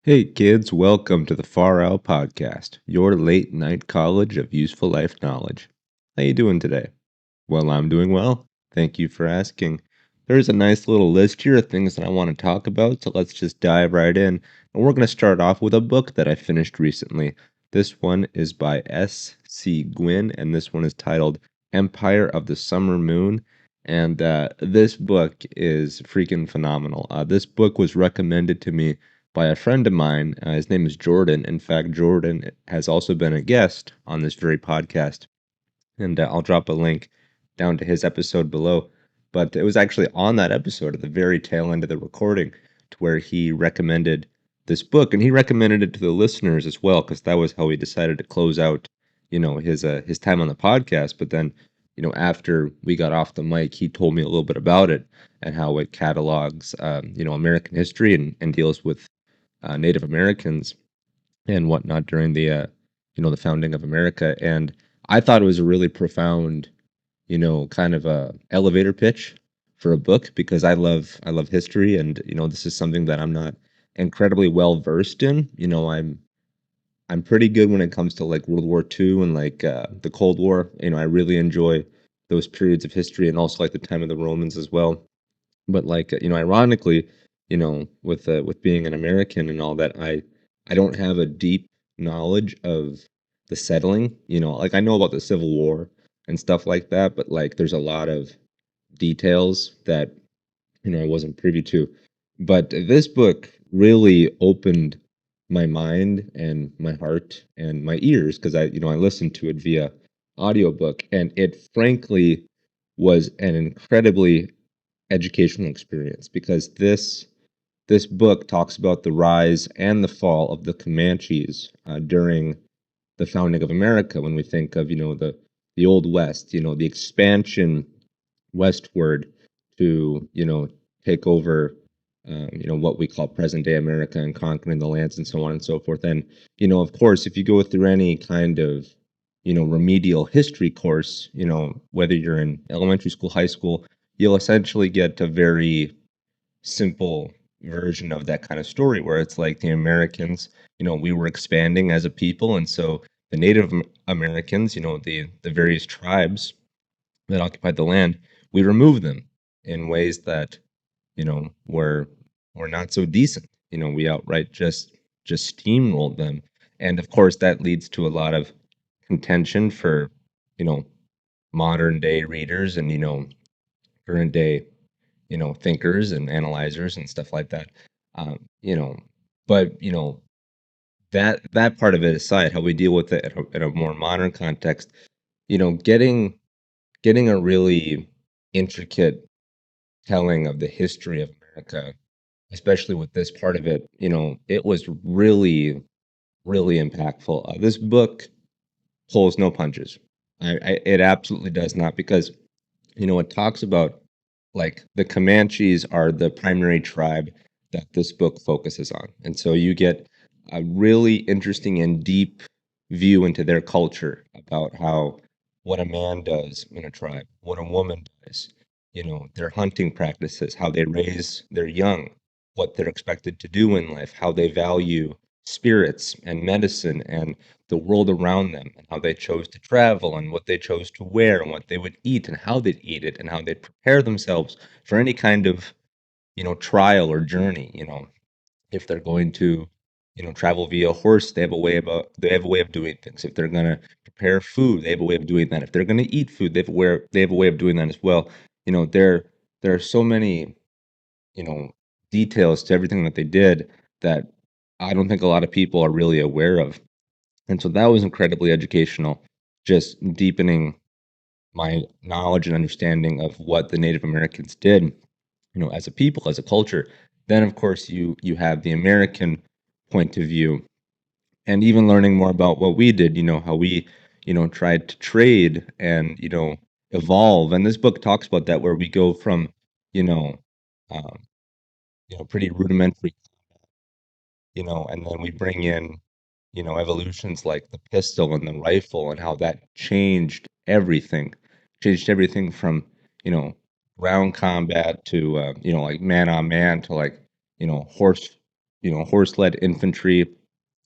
Hey kids, welcome to the Far Out Podcast, your late night college of useful life knowledge. How you doing today? Well, I'm doing well. Thank you for asking. There's a nice little list here of things that I want to talk about, so let's just dive right in. And we're going to start off with a book that I finished recently. This one is by S.C. Gwynn, and this one is titled Empire of the Summer Moon. And this book is freaking phenomenal. This book was recommended to me by a friend of mine. His name is Jordan. In fact, Jordan has also been a guest on this very podcast, and I'll drop a link down to his episode below. But it was actually on that episode at the very tail end of the recording to where he recommended this book, and he recommended it to the listeners as well, because that was how he decided to close out, his time on the podcast. But then, after we got off the mic, he told me a little bit about it and how it catalogs, American history and deals with Native Americans and whatnot during the founding of America. And I thought it was a really profound, kind of a elevator pitch for a book because I love history, and this is something that I'm not incredibly well versed in. I'm pretty good when it comes to like World War II and like the Cold War. I really enjoy those periods of history and also like the time of the Romans as well. But like ironically, with being an American and all that, I don't have a deep knowledge of the settling. Like I know about the Civil War and stuff like that, but like there's a lot of details that I wasn't privy to. But this book really opened my mind and my heart and my ears because I listened to it via audiobook, and it frankly was an incredibly educational experience because this book talks about the rise and the fall of the Comanches during the founding of America. When we think of the Old West, the expansion westward to take over what we call present day America and conquering the lands and so on and so forth. And of course, if you go through any kind of remedial history course, whether you're in elementary school, high school, you'll essentially get a very simple version of that kind of story where it's like the Americans, we were expanding as a people, and so the Native Americans, the various tribes that occupied the land, we removed them in ways that were not so decent. We outright just steamrolled them, and of course that leads to a lot of contention for you know modern day readers and current day thinkers and analyzers and stuff like that. Um, you know, but that part of it aside, how we deal with it in a more modern context, getting a really intricate telling of the history of America, especially with this part of it, it was really, really impactful. This book pulls no punches. It absolutely does not because it talks about like the Comanches are the primary tribe that this book focuses on. And so you get a really interesting and deep view into their culture about how what a man does in a tribe, what a woman does, their hunting practices, how they raise their young, what they're expected to do in life, how they value spirits and medicine and the world around them, and how they chose to travel and what they chose to wear and what they would eat and how they'd eat it and how they'd prepare themselves for any kind of trial or journey. If they're going to travel via horse, they have a way of doing things. If they're going to prepare food, they have a way of doing that. If they're going to eat food, they have a way of doing that as well. There are so many you know details to everything that they did that I don't think a lot of people are really aware of. And so that was incredibly educational, just deepening my knowledge and understanding of what the Native Americans did, as a people, as a culture. Then, of course, you have the American point of view, and even learning more about what we did. How we, tried to trade and evolve. And this book talks about that, where we go from, you know, um, pretty rudimentary, and then we bring in evolutions like the pistol and the rifle and how that changed everything from, you know, ground combat to, like man on man to like, horse horse-led infantry,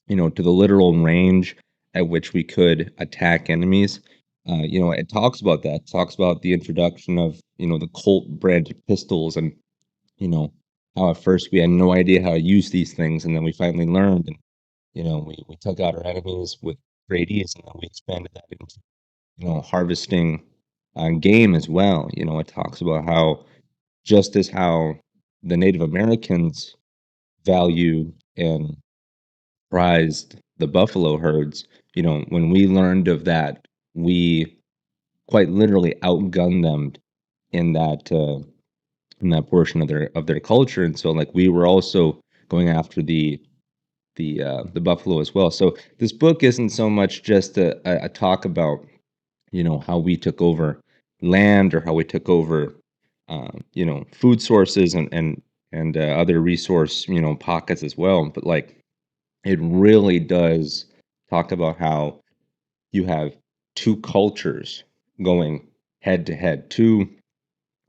to the literal range at which we could attack enemies. It talks about that. It talks about the introduction of, the Colt branded pistols, and, you know, how at first we had no idea how to use these things, and then we finally learned, and, we took out our enemies with great ease, and then we expanded that into, harvesting game as well. It talks about how, just as how the Native Americans valued and prized the buffalo herds, when we learned of that, we quite literally outgunned them in that portion of their culture, and so like we were also going after the buffalo as well. So this book isn't so much just a talk about how we took over land or how we took over food sources and other resource pockets as well, but like it really does talk about how you have two cultures going head to head, two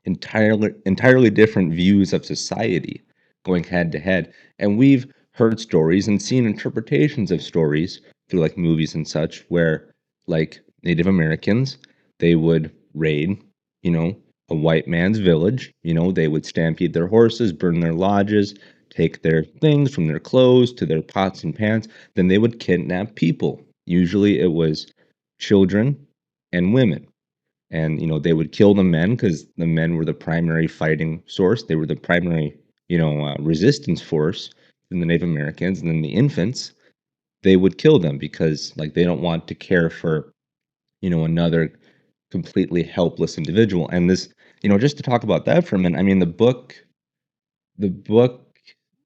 entirely different views of society going head to head. And we've heard stories and seen interpretations of stories through like movies and such where like Native Americans, they would raid, you know, a white man's village, they would stampede their horses, burn their lodges, take their things from their clothes to their pots and pans, then they would kidnap people. Usually it was children and women, and they would kill the men because the men were the primary fighting source. They were the primary resistance force in the Native Americans. And then the infants, they would kill them because like they don't want to care for another completely helpless individual. And this, just to talk about that for a minute, I mean, the book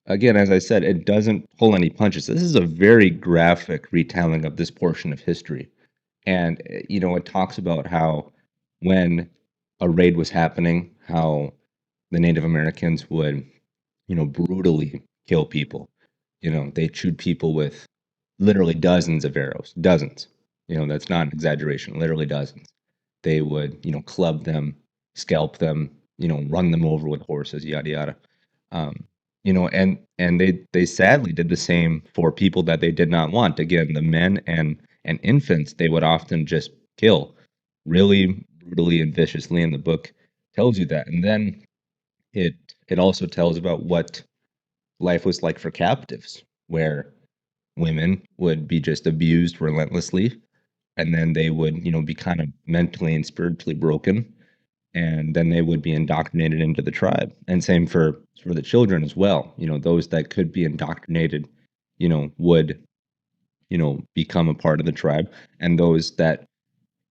again, as I said, it doesn't pull any punches. This is a very graphic retelling of this portion of history. And it talks about how when a raid was happening, how the Native Americans would, brutally kill people. They chewed people with literally dozens of arrows, dozens. That's not an exaggeration, literally dozens. They would, club them, scalp them, run them over with horses, yada yada. Um, and they sadly did the same for people that they did not want. Again, the men and infants, they would often just kill really brutally and viciously, and the book tells you that. And then it it also tells about what life was like for captives, where women would be just abused relentlessly, and then they would, be kind of mentally and spiritually broken, and then they would be indoctrinated into the tribe. And same for the children as well. Those that could be indoctrinated, would, become a part of the tribe, and those that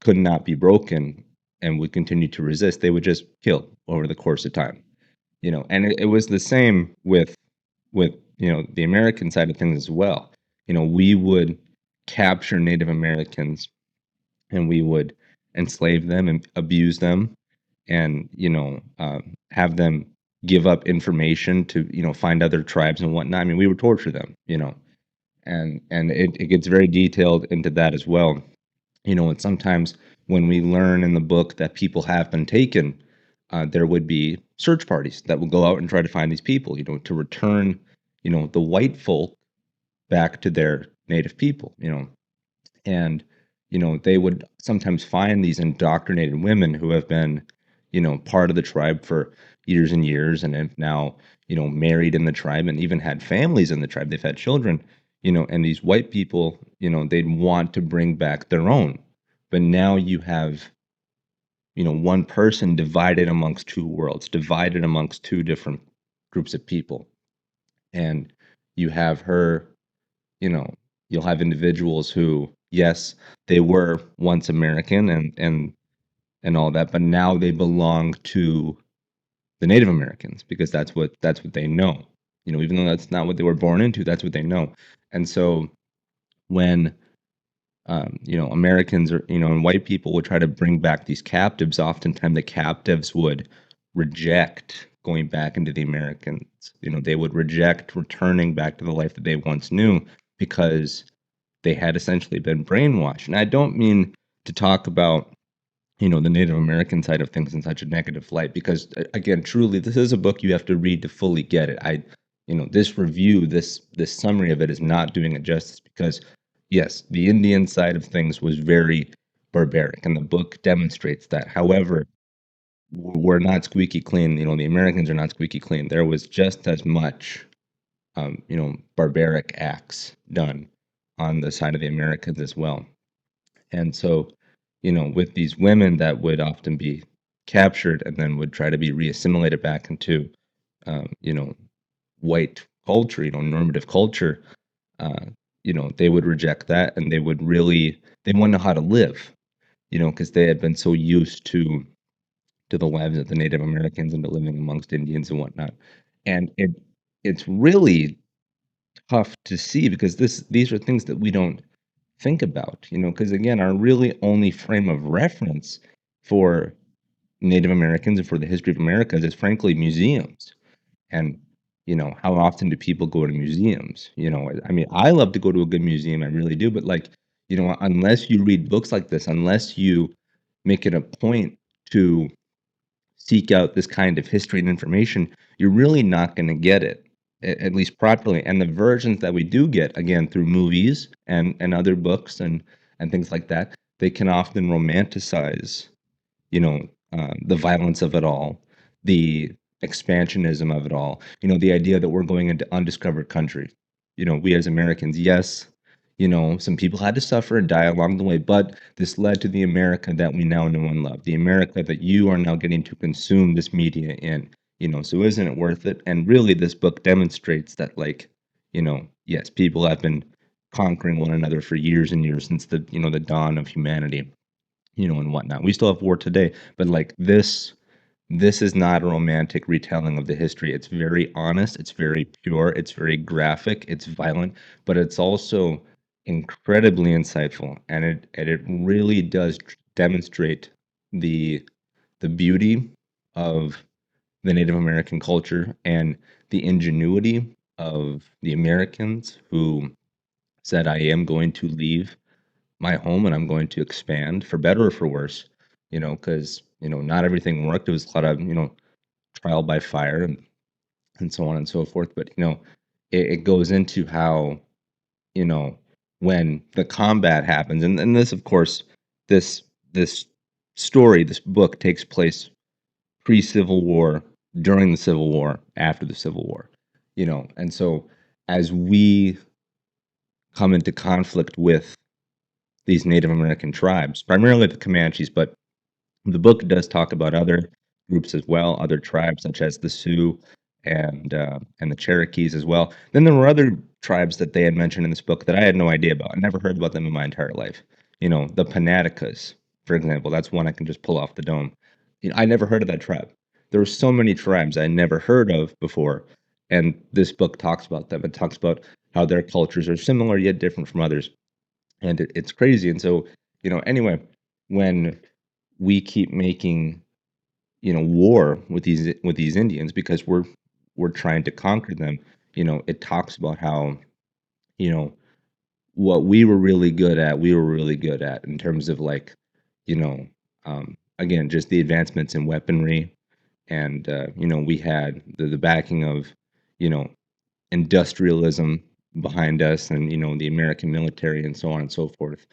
could not be broken and would continue to resist, they would just kill over the course of time. And it was the same with the American side of things as well. We would capture Native Americans, and we would enslave them and abuse them, and have them give up information to find other tribes and whatnot. I mean, we would torture them, and it gets very detailed into that as well. And sometimes when we learn in the book that people have been taken, there would be search parties that would go out and try to find these people, to return, the white folk back to their native people, and they would sometimes find these indoctrinated women who have been part of the tribe for years and years, and have now married in the tribe and even had families in the tribe. They've had children, and these white people, they'd want to bring back their own, but now you have one person divided amongst two worlds, divided amongst two different groups of people. And you have her, you know you'll have individuals who, yes, they were once American and all that, but now they belong to the Native Americans because that's what they know. Even though that's not what they were born into, that's what they know. And so when Americans or and white people would try to bring back these captives, oftentimes the captives would reject going back into the Americans. They would reject returning back to the life that they once knew because they had essentially been brainwashed. And I don't mean to talk about the Native American side of things in such a negative light, because again, truly, this is a book you have to read to fully get it. this review, this summary of it is not doing it justice because, yes, the Indian side of things was very barbaric, and the book demonstrates that. However, we're not squeaky clean. The Americans are not squeaky clean. There was just as much, barbaric acts done on the side of the Americans as well. And so, with these women that would often be captured and then would try to be reassimilated back into, you know, white culture, normative culture, uh, they would reject that and they wouldn't know how to live, because they had been so used to the lives of the Native Americans and to living amongst Indians and whatnot. And it's really tough to see because these are things that we don't think about, because again, our really only frame of reference for Native Americans and for the history of Americas is frankly museums. And how often do people go to museums? I mean, I love to go to a good museum, I really do, but like, unless you read books like this, unless you make it a point to seek out this kind of history and information, you're really not going to get it, at least properly. And the versions that we do get, again, through movies and other books and things like that, they can often romanticize, the violence of it all, the expansionism of it all, the idea that we're going into undiscovered country. We as Americans, yes, some people had to suffer and die along the way, but this led to the America that we now know and love, the America that you are now getting to consume this media in. So isn't it worth it? And really, this book demonstrates that, like, yes, people have been conquering one another for years and years since the dawn of humanity, and whatnot. We still have war today, but like this is not a romantic retelling of the history. It's very honest, it's very pure, it's very graphic, it's violent, but it's also incredibly insightful, and it really does demonstrate the the beauty of the Native American culture and the ingenuity of the Americans who said, I am going to leave my home and I'm going to expand for better or for worse, because, not everything worked. It was a lot of, trial by fire and so on and so forth. But, it goes into how, you know, when the combat happens, and this, of course, this this story, this book takes place pre-Civil War, during the Civil War, after the Civil War, and so as we come into conflict with these Native American tribes, primarily the Comanches, but the book does talk about other groups as well, other tribes such as the Sioux and the Cherokees as well. Then there were other tribes that they had mentioned in this book that I had no idea about. I never heard about them in my entire life. The Panaticas, for example, that's one I can just pull off the dome. I never heard of that tribe. There were so many tribes I never heard of before, and this book talks about them. It talks about how their cultures are similar yet different from others, and it's crazy. And so, anyway, when we keep making, war with these Indians because we're trying to conquer them, it talks about how, you know what we were really good at in terms of, like, you know again, just the advancements in weaponry, and we had the backing of, you know industrialism behind us, and the American military and so on and so forth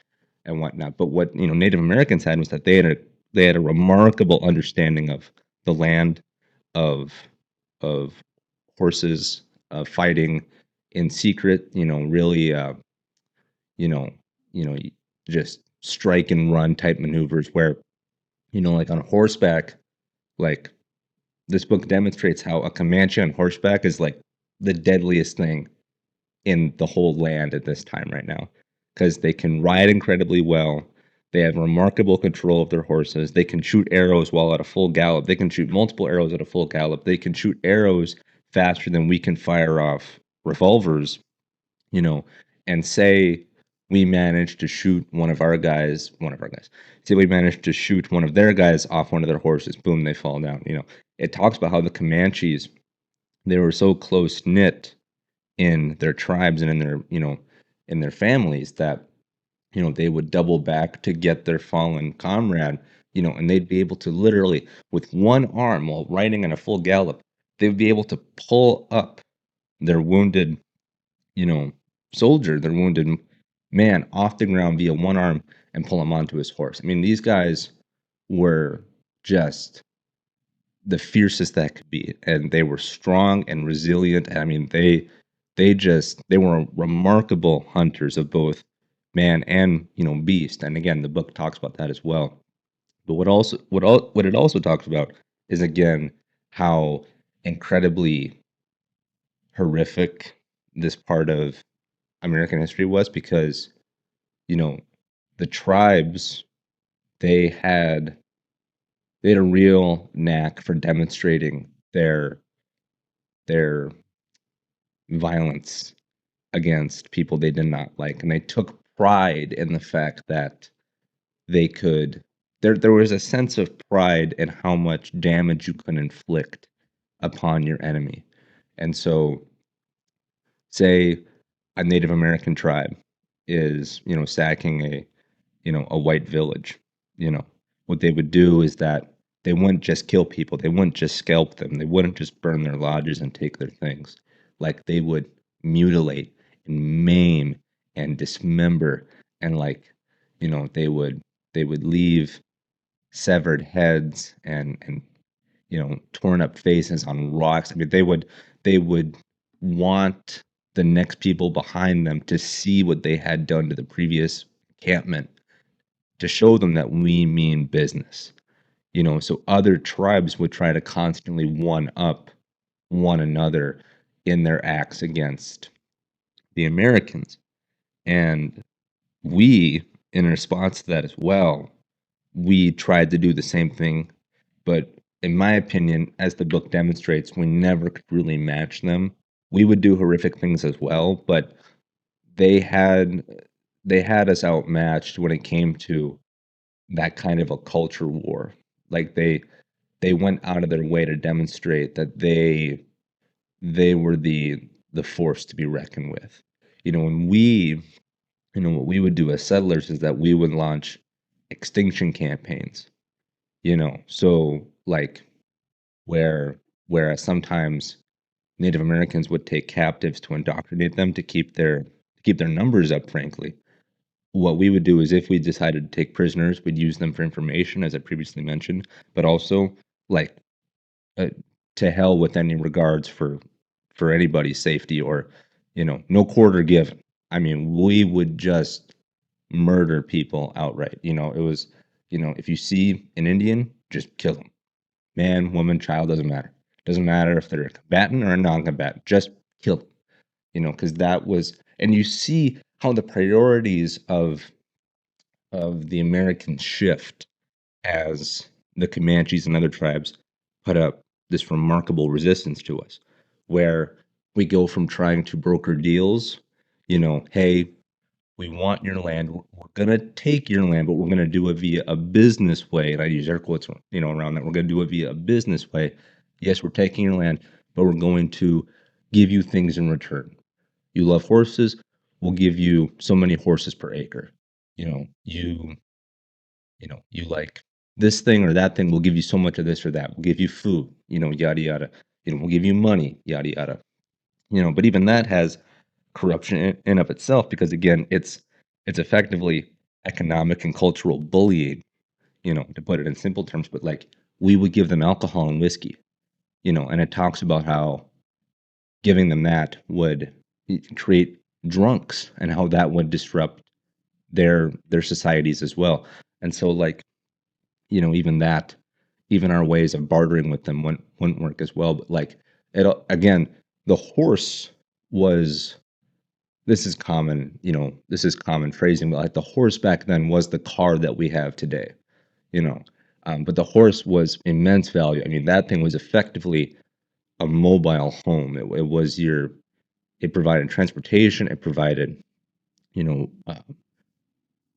and whatnot. But what, Native Americans had was that they had a remarkable understanding of the land, of of horses, fighting in secret, really, you know you know just strike and run type maneuvers where, like on horseback, like, this book demonstrates how a Comanche on horseback is like the deadliest thing in the whole land at this time right now, because they can ride incredibly well. They have remarkable control of their horses. They can shoot arrows while at a full gallop. They can shoot multiple arrows at a full gallop. They can shoot arrows faster than we can fire off revolvers, you know, and say we managed to shoot one of our guys. Say we managed to shoot one of their guys off one of their horses, boom, they fall down. It talks about how the Comanches, they were so close knit in their tribes and in their families that, they would double back to get their fallen comrade, and they'd be able to literally, with one arm while riding in a full gallop, they'd be able to pull up their wounded, you know, soldier, their wounded man off the ground via one arm and pull him onto his horse. I mean, these guys were just the fiercest that could be, and they were strong and resilient. I mean, they were remarkable hunters of both man and beast. And again, the book talks about that as well. But what it also talks about is again how incredibly horrific this part of American history was, because you know the tribes, they had they had a real knack for demonstrating their violence against people they did not like, and they took pride in the fact that they could there was a sense of pride in how much damage you could inflict upon your enemy. And so, say a Native American tribe is, sacking a white village, you know, what they would do is that they wouldn't just kill people, they wouldn't just scalp them, they wouldn't just burn their lodges and take their things. Like, they would mutilate and maim and dismember, and they would leave severed heads and torn up faces on rocks. I mean, they would want the next people behind them to see what they had done to the previous encampment, to show them that we mean business. So other tribes would try to constantly one up one another in their acts against the Americans. And we, in response to that as well, we tried to do the same thing. But in my opinion, as the book demonstrates, we never could really match them. We would do horrific things as well, but they had they had us outmatched when it came to that kind of a culture war. Like, they went out of their way to demonstrate that they were the force to be reckoned with. When we what we would do as settlers is that we would launch extinction campaigns. So, like, where whereas sometimes Native Americans would take captives to indoctrinate them to keep their numbers up, frankly. What we would do is, if we decided to take prisoners, we'd use them for information, as I previously mentioned, but also, like, uh, to hell with any regards for anybody's safety, or no quarter given. I mean, we would just murder people outright. It was, if you see an Indian, just kill them. Man, woman, child, doesn't matter. Doesn't matter if they're a combatant or a non-combatant. Just kill them. Because that was, and you see how the priorities of the Americans shift as the Comanches and other tribes put up this remarkable resistance to us, where we go from trying to broker deals, hey, we want your land, we're going to take your land, but we're going to do it via a business way. And I use air quotes, around that. We're going to do it via a business way. Yes, we're taking your land, but we're going to give you things in return. You love horses, we'll give you so many horses per acre. You like this thing or that thing, we'll give you so much of this or that. We'll give you food, yada yada. We'll give you money, yada yada. But even that has corruption in of itself, because again, it's effectively economic and cultural bullying, to put it in simple terms. But, like, we would give them alcohol and whiskey, and it talks about how giving them that would create drunks, and how that would disrupt their societies as well. And so, like, even that, even our ways of bartering with them wouldn't work as well. But, like, it again, the horse was, this is common phrasing, but, like, the horse back then was the car that we have today. you know but the horse was immense value. I mean, that thing was effectively a mobile home. It provided transportation, it provided you know uh,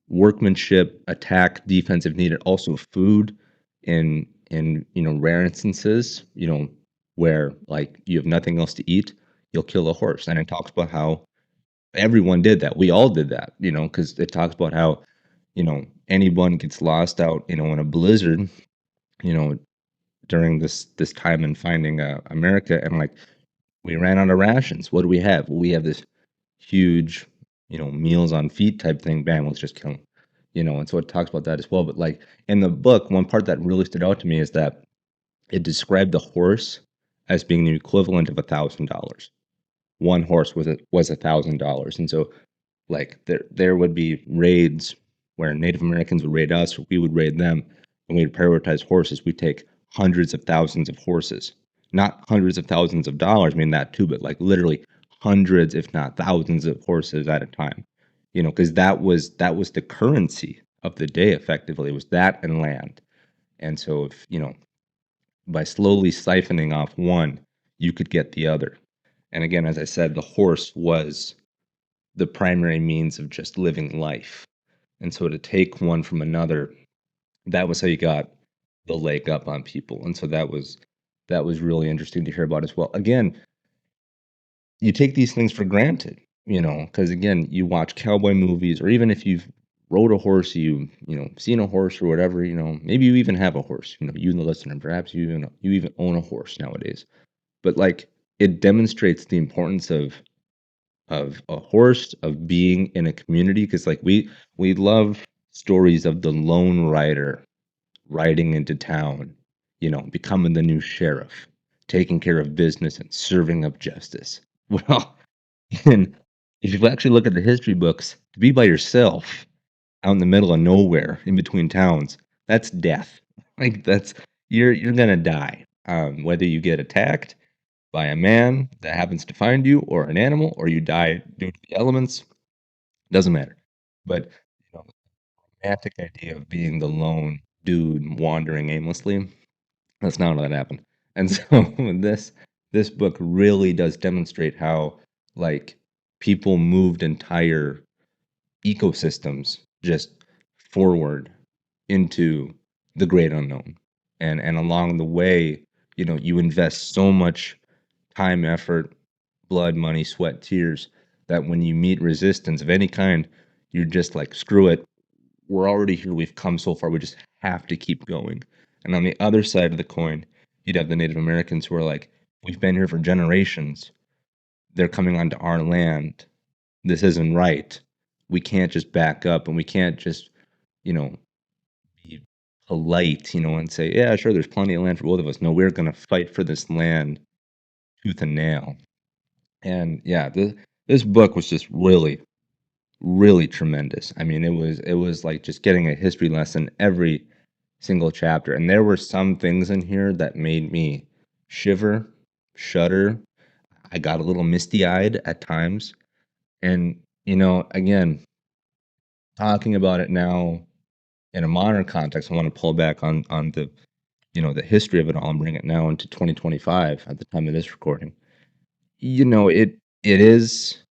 workmanship, attack, defense if needed, also food in rare instances, where, like, you have nothing else to eat, you'll kill a horse. And it talks about how everyone did that. We all did that, because it talks about how, anyone gets lost out, in a blizzard, you know, during this time in finding America, and, like, We ran out of rations. What do we have? Well, we have this huge, meals on feet type thing. Bam, let's just kill them. And so it talks about that as well. But like in the book, one part that really stood out to me is that it described the horse as being the equivalent of $1,000. One horse was $1,000, and so like there would be raids where Native Americans would raid us, or we would raid them, and we'd prioritize horses. We'd take hundreds of thousands of horses, not hundreds of thousands of dollars. I mean that too, but like literally hundreds, if not thousands, of horses at a time. Because that was the currency of the day. Effectively, it was that and land. And so if by slowly siphoning off one, you could get the other. And again, as I said, the horse was the primary means of just living life. And so to take one from another, that was how you got the leg up on people. And so that was really interesting to hear about as well. Again, you take these things for granted, because again, you watch cowboy movies, or even if you've rode a horse, seen a horse or whatever, maybe you even have a horse, you and the listener, perhaps you even own a horse nowadays. But like it demonstrates the importance of a horse, of being in a community, because like we love stories of the lone rider riding into town, becoming the new sheriff, taking care of business and serving up justice. Well, and if you actually look at the history books, to be by yourself out in the middle of nowhere in between towns, that's death. Like that's you're gonna die. Whether you get attacked by a man that happens to find you, or an animal, or you die due to the elements, doesn't matter. But the romantic idea of being the lone dude wandering aimlessly, that's not what happened. And so this book really does demonstrate how like people moved entire ecosystems just forward into the great unknown. And along the way, you invest so much time, effort, blood, money, sweat, tears, that when you meet resistance of any kind, you're just like, screw it. We're already here. We've come so far. We just have to keep going. And on the other side of the coin, you'd have the Native Americans who are like, we've been here for generations. They're coming onto our land. This isn't right. We can't just back up, and we can't just, you know, be polite, and say, yeah, sure, there's plenty of land for both of us. No, we're going to fight for this land tooth and nail. And yeah, this book was just really, really tremendous. I mean, it was like just getting a history lesson every single chapter. And there were some things in here that made me shiver, shudder. I got a little misty-eyed at times. And again, talking about it now in a modern context, I want to pull back on the history of it all and bring it now into 2025 at the time of this recording. It is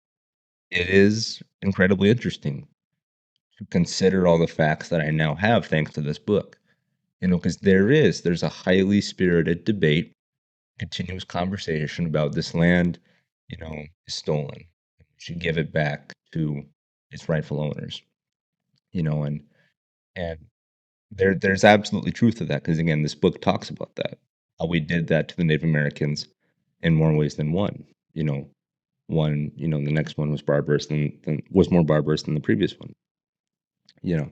incredibly interesting to consider all the facts that I now have thanks to this book. Because there's a highly spirited debate, continuous conversation about this land, is stolen. We should give it back to its rightful owners. And there's absolutely truth to that, because again, this book talks about that. How we did that to the Native Americans in more ways than one. The next one was more barbarous than the previous one. You know,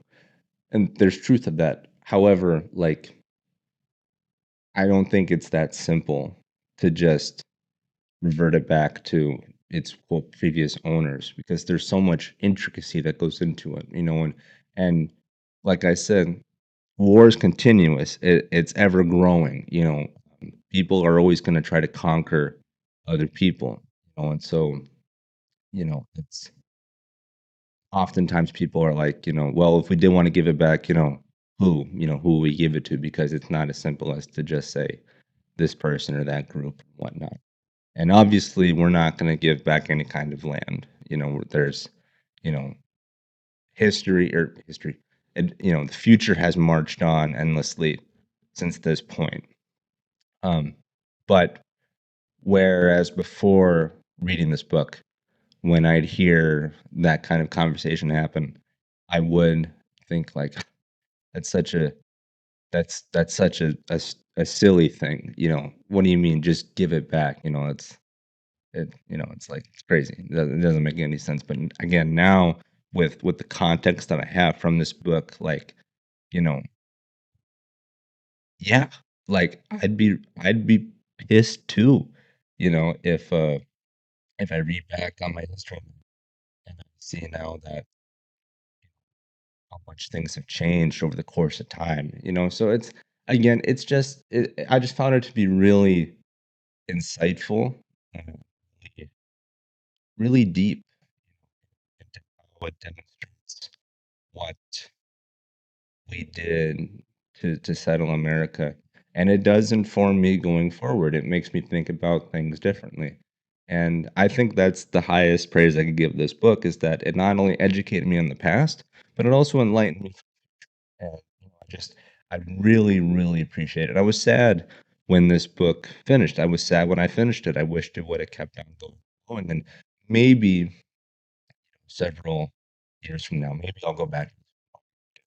and there's truth to that. However, like I don't think it's that simple to just revert it back to its quote previous owners, because there's so much intricacy that goes into it, and like I said, war is continuous. It's ever growing. People are always going to try to conquer other people. And so it's oftentimes people are like, well, if we did want to give it back, who will we give it to? Because it's not as simple as to just say this person or that group and whatnot. And obviously, we're not going to give back any kind of land. There's, you know, history, and the future has marched on endlessly since this point. But whereas before reading this book, when I'd hear that kind of conversation happen, I would think like, that's such a that's such a silly thing. What do you mean? Just give it back. It's it's like it's crazy. It doesn't make any sense. But again, now with the context that I have from this book, like, you know, yeah, like I'd be pissed too, if I read back on my history and I see now that how much things have changed over the course of time. So it's again, I just found it to be really insightful and really, really deep into how it demonstrates what we did to settle America. And it does inform me going forward. It makes me think about things differently. And I think that's the highest praise I could give this book is that it not only educated me on the past, but it also enlightened me. And I really, really appreciate it. I was sad when this book finished. I was sad when I finished it. I wished it would have kept on going. And maybe several years from now, maybe I'll go back.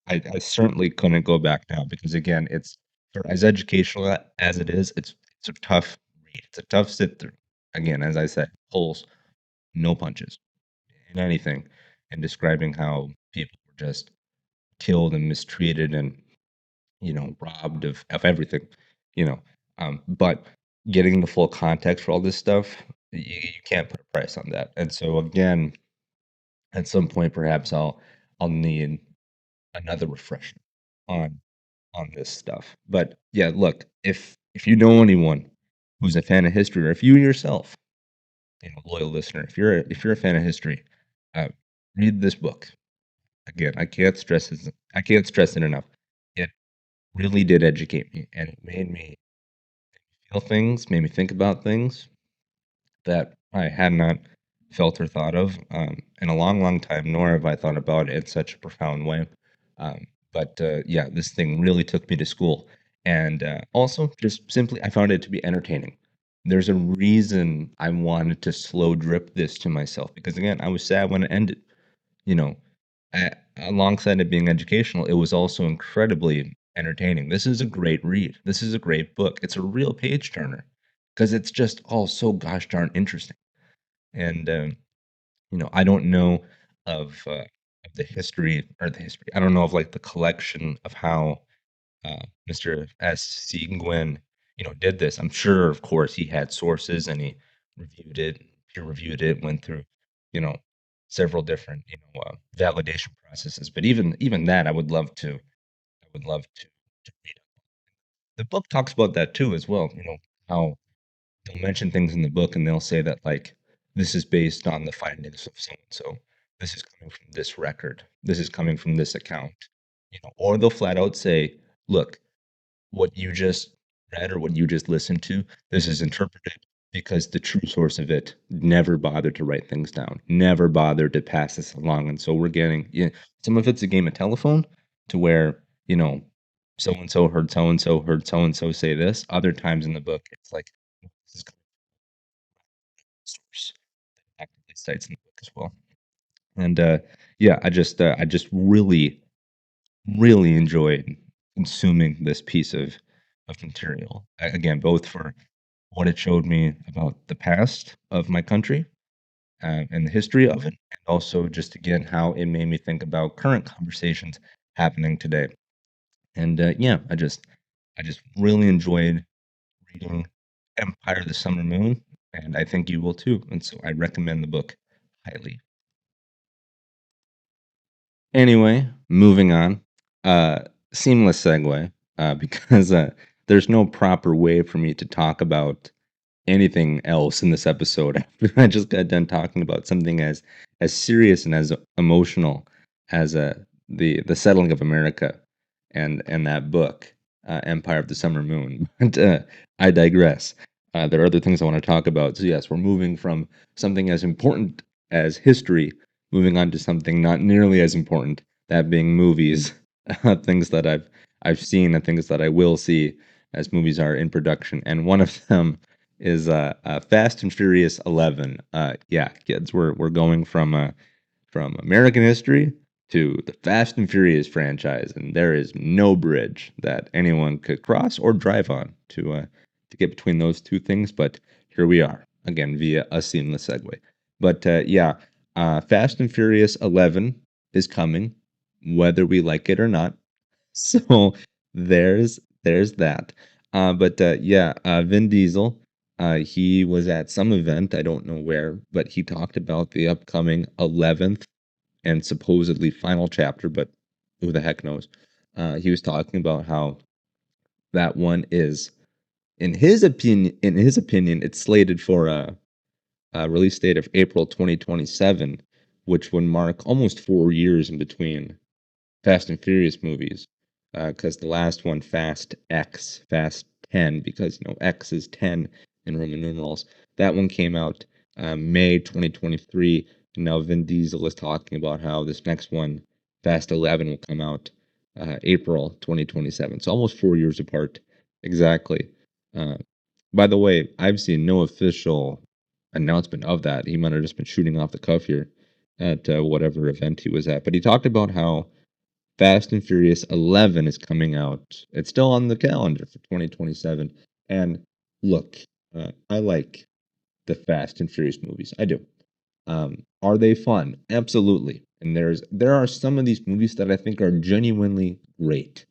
I certainly couldn't go back now because again, it's for as educational as it is, it's a tough read. It's a tough sit through. Again, as I said, pulls no punches in anything and describing how people were just killed and mistreated and robbed of everything, you know. But getting the full context for all this stuff, you can't put a price on that. And so again, at some point, perhaps I'll need another refresher on this stuff. But yeah, look, if you know anyone who's a fan of history, or if you yourself, loyal listener, if you're a fan of history, uh, read this book. Again, I can't stress it enough. It really did educate me, and it made me feel things, made me think about things that I had not felt or thought of in a long, long time, nor have I thought about it in such a profound way. But yeah, this thing really took me to school. And also, just simply, I found it to be entertaining. There's a reason I wanted to slow drip this to myself because, again, I was sad when it ended. You know, alongside it being educational, it was also incredibly entertaining. This is a great read. This is a great book. It's a real page turner because it's just all so gosh darn interesting. And I don't know of the history or the history. I don't know of like the collection of how Mr. S. C. Gwynn, did this. I'm sure, of course, he had sources and he reviewed it, peer reviewed it, went through, you know, several different, validation processes. But even that, I would love to read. The book talks about that too, as well. How they'll mention things in the book and they'll say that like this is based on the findings of so and so. This is coming from this record. This is coming from this account. Or they'll flat out say, look, what you just read or what you just listened to, this is interpreted because the true source of it never bothered to write things down, never bothered to pass this along. And so we're getting, some of it's a game of telephone to where, so and so heard so and so heard so and so say this. Other times in the book, it's like, this is source that actively cites in the book as well. And yeah, I just really, really enjoyed consuming this piece of material. Again, both for what it showed me about the past of my country and the history of it, and also just again how it made me think about current conversations happening today. And yeah, I just really enjoyed reading Empire of the Summer Moon, and I think you will too. And so I recommend the book highly. Anyway, moving on. Seamless segue, because there's no proper way for me to talk about anything else in this episode after I just got done talking about something as serious and as emotional as the settling of America and that book, Empire of the Summer Moon. But I digress. There are other things I want to talk about. So yes, we're moving from something as important as history, moving on to something not nearly as important, that being movies, things that I've seen and things that I will see as movies are in production. And one of them is Fast and Furious 11. Yeah, kids, we're going from American history to the Fast and Furious franchise, and there is no bridge that anyone could cross or drive on to get between those two things. But here we are again via a seamless segue. But yeah, Fast and Furious 11 is coming, whether we like it or not. So there's that. But yeah, Vin Diesel, he was at some event, I don't know where, but he talked about the upcoming 11th and supposedly final chapter, but who the heck knows? He was talking about how that one is, in his opinion, it's slated for a release date of April 2027, which would mark almost 4 years in between Fast and Furious movies, because the last one, Fast 10, because X is 10 in Roman numerals. That one came out May 2023, and now Vin Diesel is talking about how this next one, Fast 11, will come out April 2027. So almost 4 years apart, exactly. Uh, by the way, I've seen no official announcement of that. He might have just been shooting off the cuff here at whatever event he was at. But he talked about how Fast and Furious 11 is coming out. It's still on the calendar for 2027. And look, I like the Fast and Furious movies. I do. Are they fun? Absolutely. And there are some of these movies that I think are genuinely great.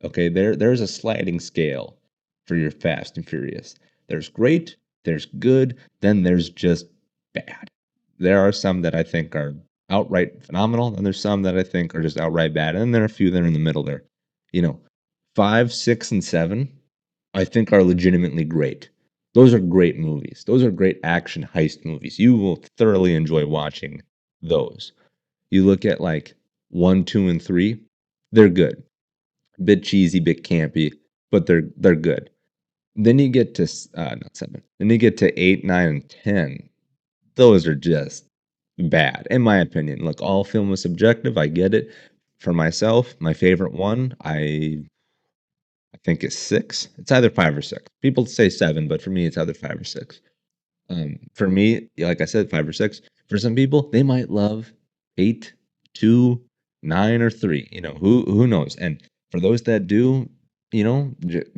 Okay, there's a sliding scale for your Fast and Furious. There's great, there's good, then there's just bad. There are some that I think are outright phenomenal, and there's some that I think are just outright bad, and then there are a few that are in the middle there. You know, 5, 6, and 7, I think are legitimately great. Those are great movies. Those are great action heist movies. You will thoroughly enjoy watching those. You look at like 1, 2, and 3, they're good, bit cheesy, bit campy, but they're good. Then you get to not 7. Then you get to 8, 9, and 10. Those are just bad, in my opinion. Look, all film is subjective. I get it. For myself, my favorite one, I think is 6. It's either 5 or 6. People say 7, but for me, it's either 5 or 6. For me, like I said, 5 or 6. For some people, they might love 8, 2, 9, or 3. Who knows? And for those that do,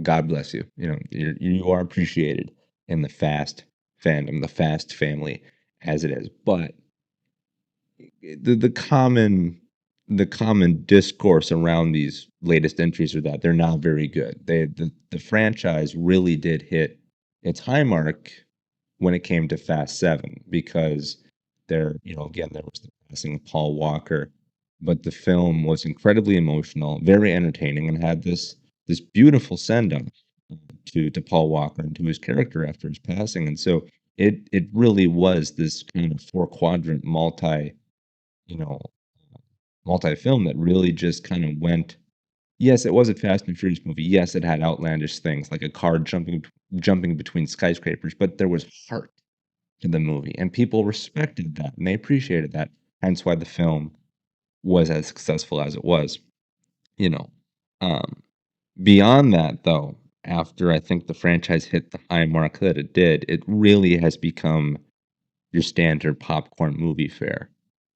God bless you. You are appreciated in the Fast fandom, the Fast family, as it is. But the common discourse around these latest entries are that they're not very good. The franchise really did hit its high mark when it came to Fast 7, because again, there was the passing of Paul Walker, but the film was incredibly emotional, very entertaining, and had this beautiful send off to Paul Walker and to his character after his passing. And so it really was this kind of four quadrant you know multi film that really just kind of went. Yes, it was a Fast and Furious movie. Yes, it had outlandish things like a car jumping between skyscrapers, but there was heart to the movie, and people respected that and they appreciated that. Hence why the film was as successful as it was. You know, um, Beyond that, though, after I think the franchise hit the high mark that it did, it really has become your standard popcorn movie fare.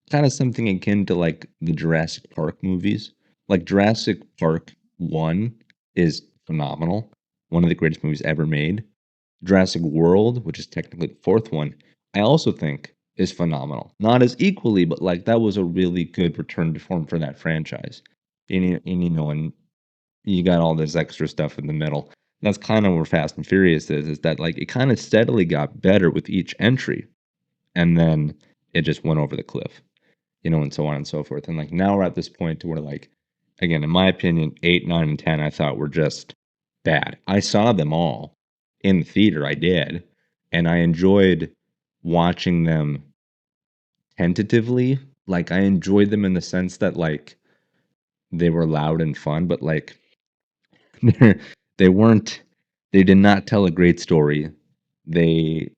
Kind of something akin to like the Jurassic Park movies. Like Jurassic Park 1 is phenomenal, one of the greatest movies ever made. Jurassic World, which is technically the fourth one, I also think is phenomenal. Not as equally, but like that was a really good return to form for that franchise. And you got all this extra stuff in the middle. That's kind of where Fast and Furious is that like it kind of steadily got better with each entry, and then it just went over the cliff, and so on and so forth. And like now we're at this point to where like, again, in my opinion, 8, 9, and 10, I thought were just bad. I saw them all in the theater. I did, and I enjoyed watching them tentatively. Like I enjoyed them in the sense that like they were loud and fun, but like They're they weren't they did not tell a great story. They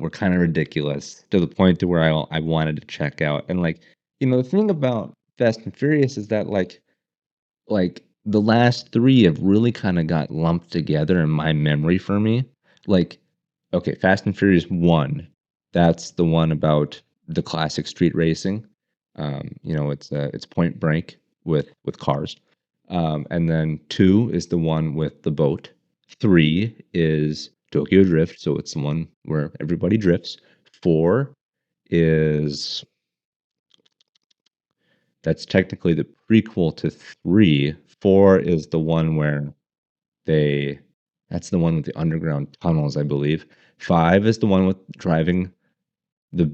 were kind of ridiculous to the point to where I wanted to check out. And like, the thing about Fast and Furious is that like the last 3 have really kind of got lumped together in my memory for me. Like, okay, Fast and Furious 1, that's the one about the classic street racing. It's Point Break with cars. And then 2 is the one with the boat. 3 is Tokyo Drift, so it's the one where everybody drifts. 4 is that's technically the prequel to 3. 4 is the one where they that's the one with the underground tunnels, I believe. 5 is the one with driving the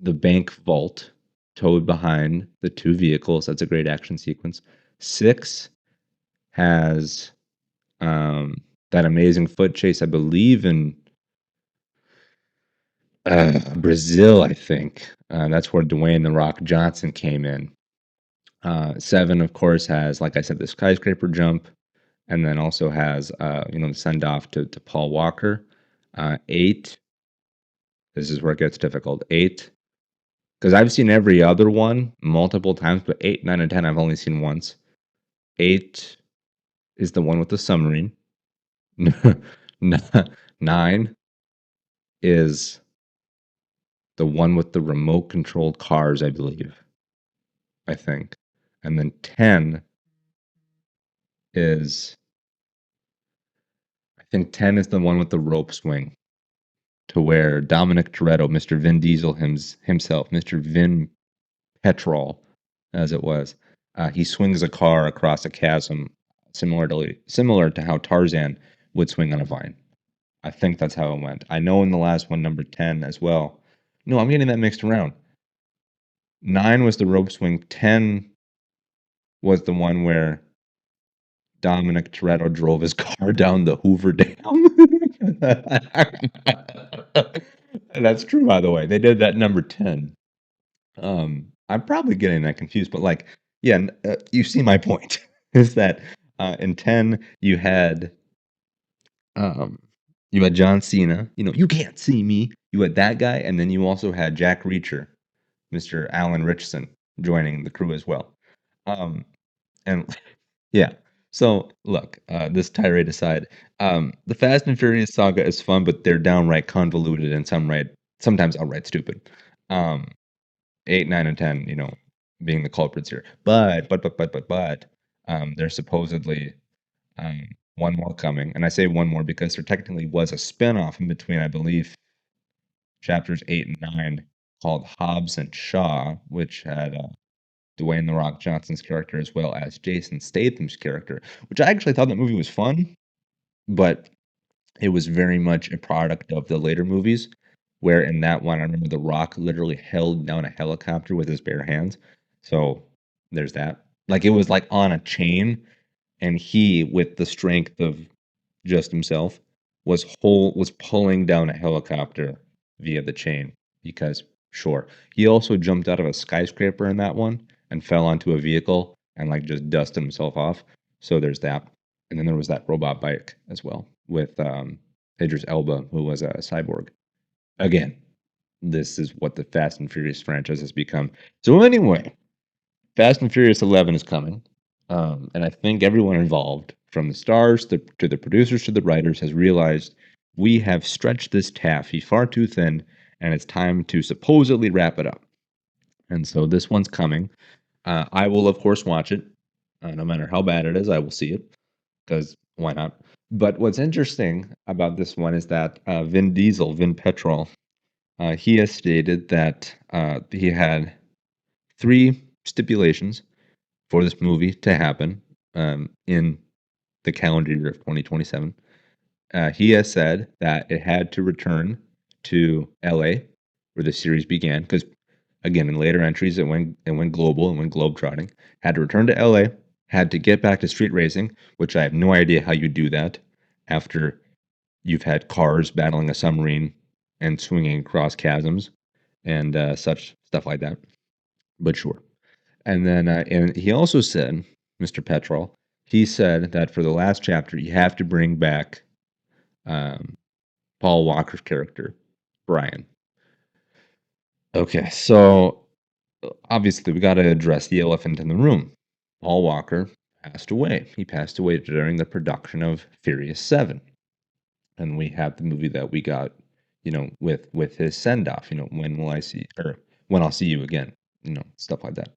the bank vault towed behind the two vehicles. That's a great action sequence. 6 has that amazing foot chase, I believe, in Brazil, I think. That's where Dwayne the Rock Johnson came in. 7, of course, has, like I said, the skyscraper jump, and then also has, the send off to Paul Walker. 8, this is where it gets difficult. 8, because I've seen every other one multiple times, but 8, 9, and 10 I've only seen once. 8 is the one with the submarine. 9 is the one with the remote controlled cars, I believe. I think. And then 10 is I think 10 is the one with the rope swing to where Dominic Toretto, Mr. Vin Diesel himself, Mr. Vin Petrol, as it was, he swings a car across a chasm similar to how Tarzan would swing on a vine. I think that's how it went. I know in the last one, number 10 as well. No, I'm getting that mixed around. 9 was the rope swing. 10 was the one where Dominic Toretto drove his car down the Hoover Dam. That's true, by the way. They did that number 10. I'm probably getting that confused, but like, yeah, you see my point is that in 10 um, you had John Cena, you can't see me. You had that guy, and then you also had Jack Reacher, Mr. Alan Richardson, joining the crew as well. And yeah. So look, this tirade aside, the Fast and Furious saga is fun, but they're downright convoluted and sometimes outright stupid. Um, 8, 9, and 10, being the culprits here. But there's supposedly one more coming, and I say one more because there technically was a spinoff in between, I believe, chapters 8 and 9 called Hobbs and Shaw, which had Dwayne The Rock Johnson's character as well as Jason Statham's character, which I actually thought that movie was fun, but it was very much a product of the later movies, where in that one, I remember The Rock literally held down a helicopter with his bare hands. So there's that. Like it was like on a chain, and he, with the strength of just himself, was pulling down a helicopter via the chain because sure. He also jumped out of a skyscraper in that one and fell onto a vehicle and like just dusted himself off. So there's that. And then there was that robot bike as well with Idris Elba, who was a cyborg. Again, this is what the Fast and Furious franchise has become. So anyway, Fast and Furious 11 is coming, and I think everyone involved, from the stars to the producers to the writers, has realized we have stretched this taffy far too thin, and it's time to supposedly wrap it up. And so this one's coming. I will, of course, watch it. No matter how bad it is, I will see it because why not? But what's interesting about this one is that Vin Diesel, Vin Petrol, he has stated that he had 3 stipulations for this movie to happen in the calendar year of 2027. He has said that it had to return to LA, where the series began, because again, in later entries, it went global and went globetrotting. Had to return to LA, had to get back to street racing, which I have no idea how you do that after you've had cars battling a submarine and swinging across chasms and such stuff like that. But sure. And then, and he also said, Mr. Petrol, he said that for the last chapter, you have to bring back um, Paul Walker's character, Brian. Okay, so obviously we got to address the elephant in the room. Paul Walker passed away. He passed away during the production of Furious 7. And we have the movie that we got, with his send off, when I'll see you again, stuff like that.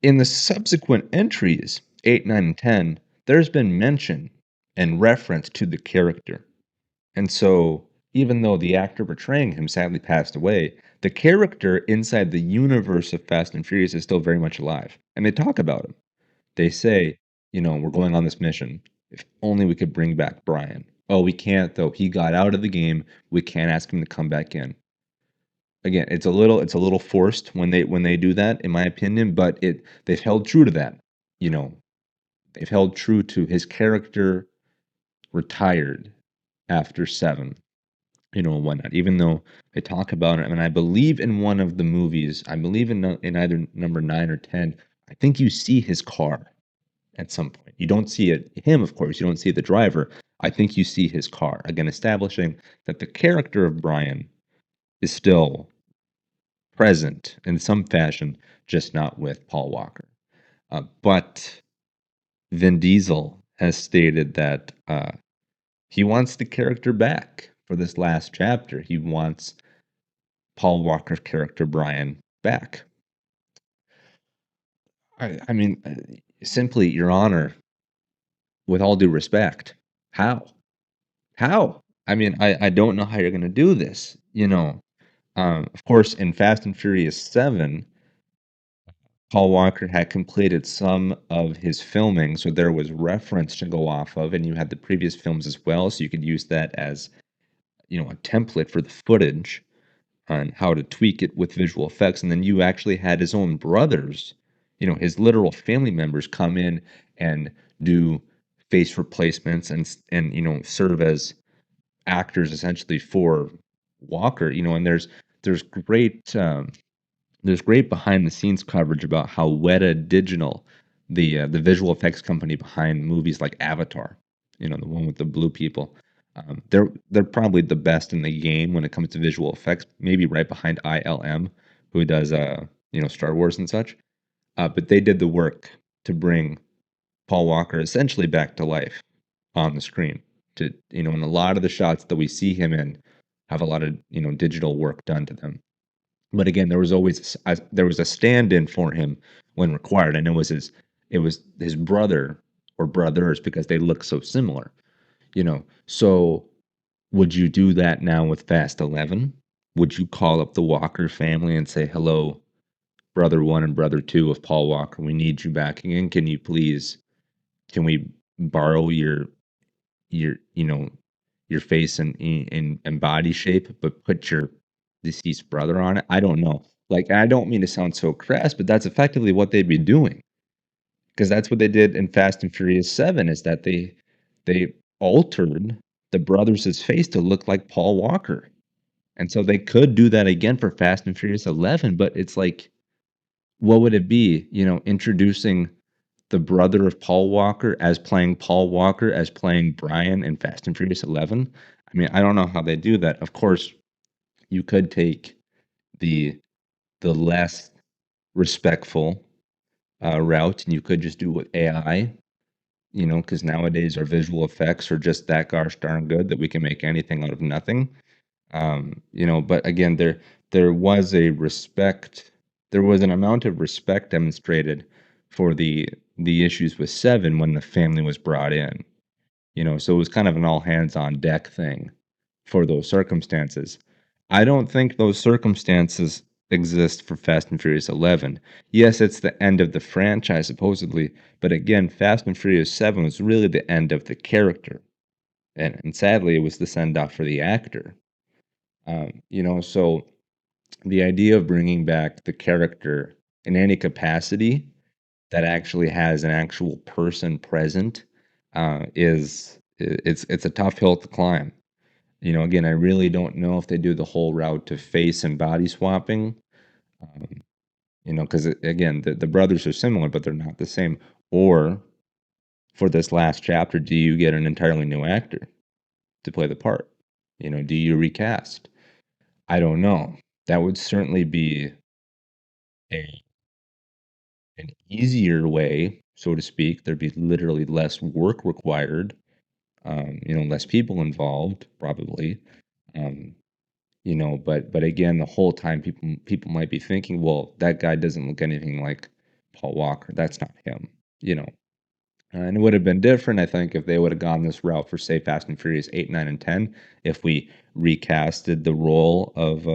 In the subsequent entries, 8, 9, and 10, there's been mention and reference to the character. And so, even though the actor portraying him sadly passed away, the character inside the universe of Fast and Furious is still very much alive. And they talk about him. They say, we're going on this mission. If only we could bring back Brian. Oh, we can't though. He got out of the game. We can't ask him to come back in. Again, it's a little forced when they do that, in my opinion, but they've held true to that. You know, they've held true to his character retired after seven, and whatnot. Even though they talk about it, and I believe in one of the movies, I believe in either number 9 or 10, I think you see his car at some point. You don't see him, of course. You don't see the driver. I think you see his car. Again, establishing that the character of Brian is still present in some fashion, just not with Paul Walker. But Vin Diesel has stated that he wants the character back for this last chapter. He wants Paul Walker's character Brian back. I mean, simply, Your Honor, with all due respect, how? How? I mean, I don't know how you're going to do this. Of course, in Fast and Furious 7, Paul Walker had completed some of his filming, so there was reference to go off of, and you had the previous films as well, so you could use that as, a template for the footage on how to tweak it with visual effects. And then you actually had his own brothers, his literal family members come in and do face replacements and serve as actors essentially for Walker. And there's great behind the scenes coverage about how Weta Digital, the visual effects company behind movies like Avatar, the one with the blue people, they're probably the best in the game when it comes to visual effects, maybe right behind ILM, who does Star Wars and such. But they did the work to bring Paul Walker essentially back to life on the screen. And a lot of the shots that we see him in have a lot of digital work done to them. But again, there was a stand-in for him when required, and it was his brother or brothers because they look so similar. So would you do that now with Fast 11? Would you call up the Walker family and say, "Hello, brother one and brother two of Paul Walker, we need you back again. Can we borrow your face and body shape, but put your deceased brother on it?" I don't know. Like, I don't mean to sound so crass, but that's effectively what they'd be doing, because that's what they did in Fast and Furious 7, is that they altered the brothers' face to look like Paul Walker. And so they could do that again for Fast and Furious 11, but it's like, what would it be? Introducing the brother of Paul Walker as playing Paul Walker as playing Brian in Fast and Furious 11? I mean, I don't know how they do that. Of course, you could take the less respectful route, and you could just do it with AI, because nowadays our visual effects are just that gosh darn good that we can make anything out of nothing. But again, there was an amount of respect demonstrated for the issues with Seven when the family was brought in. So it was kind of an all hands on deck thing for those circumstances. I don't think those circumstances exist for Fast and Furious 11. Yes, it's the end of the franchise supposedly, but again, Fast and Furious 7 was really the end of the character, and sadly, it was the send off for the actor. So the idea of bringing back the character in any capacity that actually has an actual person present it's a tough hill to climb. Again, I really don't know if they do the whole route to face and body swapping. Um, because again, the brothers are similar, but they're not the same. Or for this last chapter, do you get an entirely new actor to play the part? Do you recast? I don't know. That would certainly be a an easier way, so to speak. There'd be literally less work required, less people involved, probably. Um, but again, the whole time people might be thinking, well, that guy doesn't look anything like Paul Walker. That's not him, you know. And it would have been different, I think, if they would have gone this route for, say, Fast and Furious 8, 9, and 10, if we recasted the role of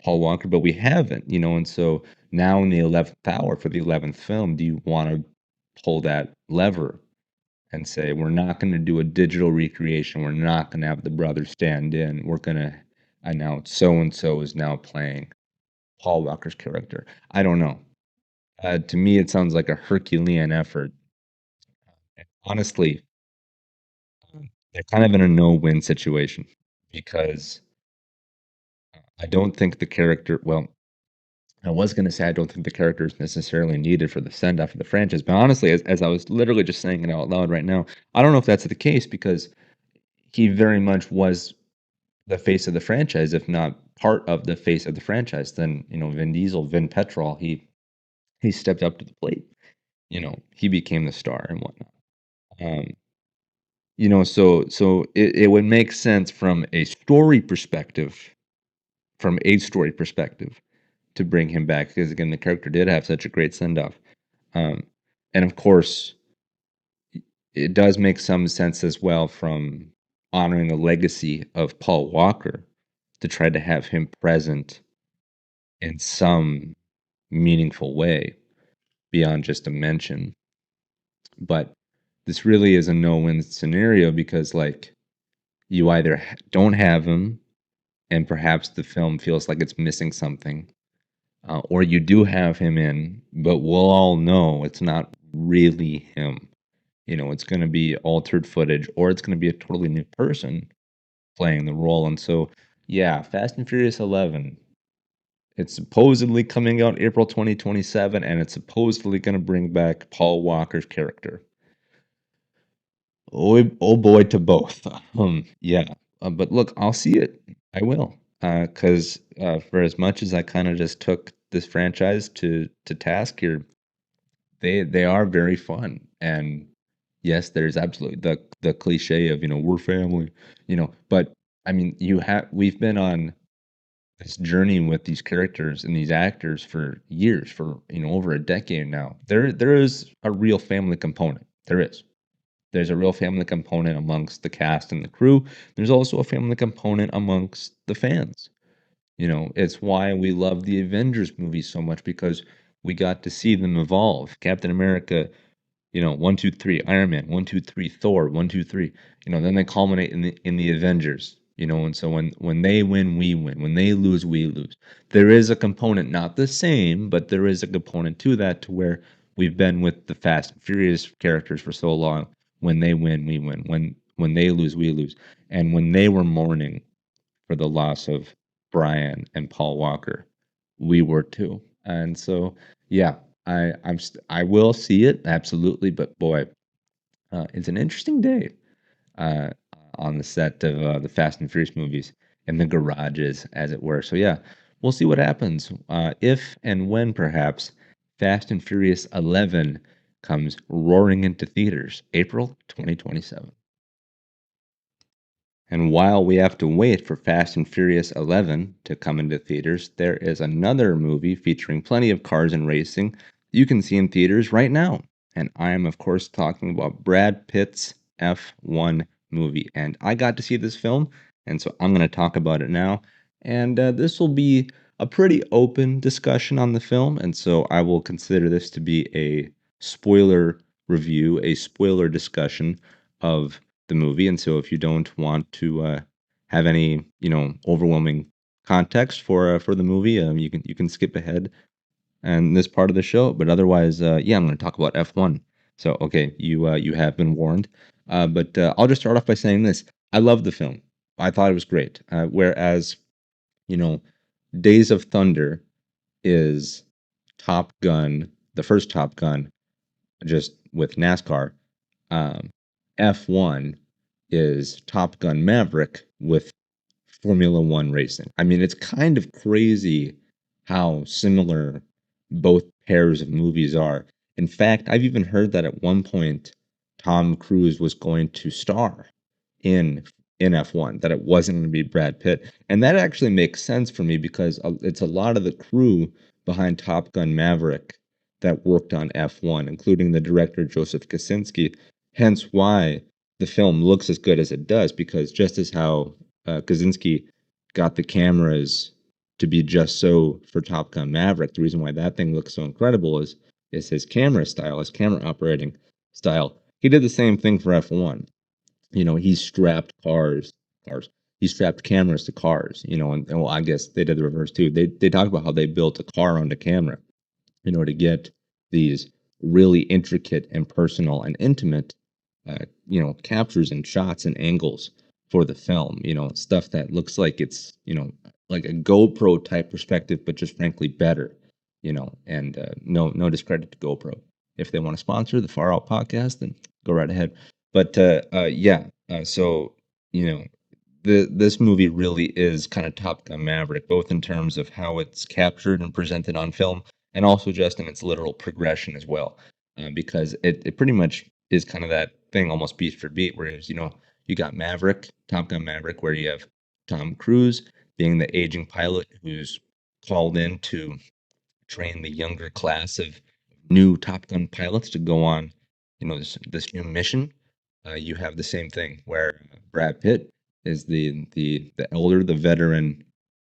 Paul Walker, but we haven't, and so now in the 11th hour for the 11th film, do you want to pull that lever and say, we're not going to do a digital recreation, we're not going to have the brothers stand in, we're going to announce so and so is now playing Paul Walker's character? I don't know. To me, it sounds like a Herculean effort. Honestly, they're kind of in a no-win situation because I don't think the character, well, I was going to say I don't think the character is necessarily needed for the send-off of the franchise, but honestly, as I was literally just saying it out loud right now, I don't know if that's the case because he very much was the face of the franchise, if not part of the face of the franchise. Then, Vin Diesel, Vin Petrol, he stepped up to the plate. He became the star and whatnot. Um, so it would make sense from a story perspective, to bring him back because again, the character did have such a great send off. Um, and of course, it does make some sense as well from honoring the legacy of Paul Walker to try to have him present in some meaningful way beyond just a mention. But this really is a no-win scenario because, like, you either don't have him, and perhaps the film feels like it's missing something, or you do have him in, but we'll all know it's not really him. It's going to be altered footage, or it's going to be a totally new person playing the role. And so, yeah, Fast and Furious 11. It's supposedly coming out April 2027, and it's supposedly going to bring back Paul Walker's character. Oh boy, to both. Yeah. But look, I'll see it. I will. Because for as much as I kind of just took this franchise to task here, they are very fun. And yes, there's absolutely the cliche of, we're family, but I mean, we've been on this journey with these characters and these actors for years, for, over a decade now. There is a real family component. There is. There's a real family component amongst the cast and the crew. There's also a family component amongst the fans. It's why we love the Avengers movies so much because we got to see them evolve. Captain America, one, two, three, Iron Man, one, two, three, Thor, one, two, three. Then they culminate in the Avengers. And so when they win, we win. When they lose, we lose. There is a component, not the same, but there is a component to that, to where we've been with the Fast and Furious characters for so long. When they win, we win. When they lose, we lose. And when they were mourning for the loss of Brian and Paul Walker, we were too. And so, yeah, I will see it absolutely, but boy, it's an interesting day uh, on the set of the Fast and Furious movies, in the garages, as it were. So yeah, we'll see what happens if and when perhaps Fast and Furious 11 comes roaring into theaters, April 2027. And while we have to wait for Fast and Furious 11 to come into theaters, there is another movie featuring plenty of cars and racing you can see in theaters right now. And I am, of course, talking about Brad Pitt's F1 movie. And I got to see this film, and so I'm going to talk about it now. And this will be a pretty open discussion on the film, and so I will consider this to be a spoiler review, a spoiler discussion of the movie. And so if you don't want to have any, overwhelming context for the movie, you can skip ahead and this part of the show. But otherwise, yeah, I'm going to talk about F1. So okay, you have been warned. But I'll just start off by saying this: I love the film. I thought it was great. Whereas, you know, Days of Thunder is Top Gun, the first Top Gun, just with NASCAR. Um, F1 is Top Gun Maverick with Formula One racing. I mean, it's kind of crazy how similar both pairs of movies are. In fact, I've even heard that at one point Tom Cruise was going to star in in F1, that it wasn't going to be Brad Pitt. And that actually makes sense for me because it's a lot of the crew behind Top Gun Maverick that worked on F1, including the director Joseph Kosinski. Hence why the film looks as good as it does, because just as how Kosinski got the cameras to be just so for Top Gun Maverick, the reason why that thing looks so incredible is his camera style, his camera operating style. He did the same thing for F1. He strapped cars. He strapped cameras to cars, and well, I guess they did the reverse too. They talk about how they built a car onto camera, to get these really intricate and personal and intimate, captures and shots and angles for the film. Stuff that looks like it's, like a GoPro type perspective, but just frankly better. And no discredit to GoPro. If they want to sponsor the Far Out podcast, then go right ahead. But yeah, so you know, this movie really is kind of Top Gun Maverick, both in terms of how it's captured and presented on film, and also just in its literal progression as well, because it pretty much is kind of that thing almost beat for beat, whereas you got Maverick, Top Gun Maverick, where you have Tom Cruise being the aging pilot who's called in to train the younger class of new Top Gun pilots to go on, this new mission. You have the same thing where Brad Pitt is the elder, the veteran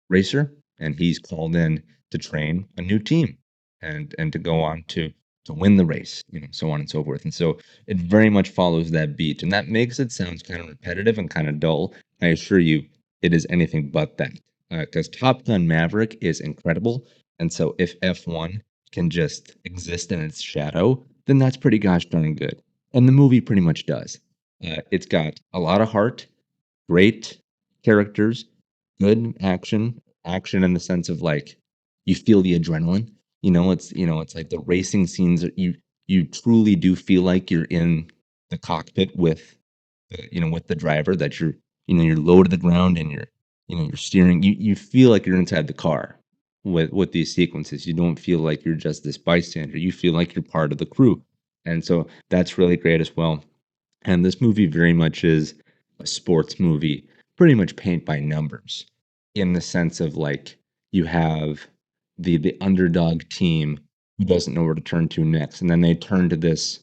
racer, and he's called in to train a new team and to go on to win the race, so on and so forth. And so it very much follows that beat, and that makes it sounds kind of repetitive and kind of dull. I assure you, it is anything but that. Because Top Gun Maverick is incredible, and so if F1 can just exist in its shadow, then that's pretty gosh darn good. And the movie pretty much does. It's got a lot of heart, great characters, good action in the sense of like you feel the adrenaline. It's like the racing scenes. You truly do feel like you're in the cockpit with with the driver, that you're low to the ground and you're steering. You feel like you're inside the car with these sequences. You don't feel like you're just this bystander. You feel like you're part of the crew, and so that's really great as well. And this movie very much is a sports movie, pretty much paint by numbers, in the sense of like you have the underdog team who doesn't know where to turn to next, and then they turn to this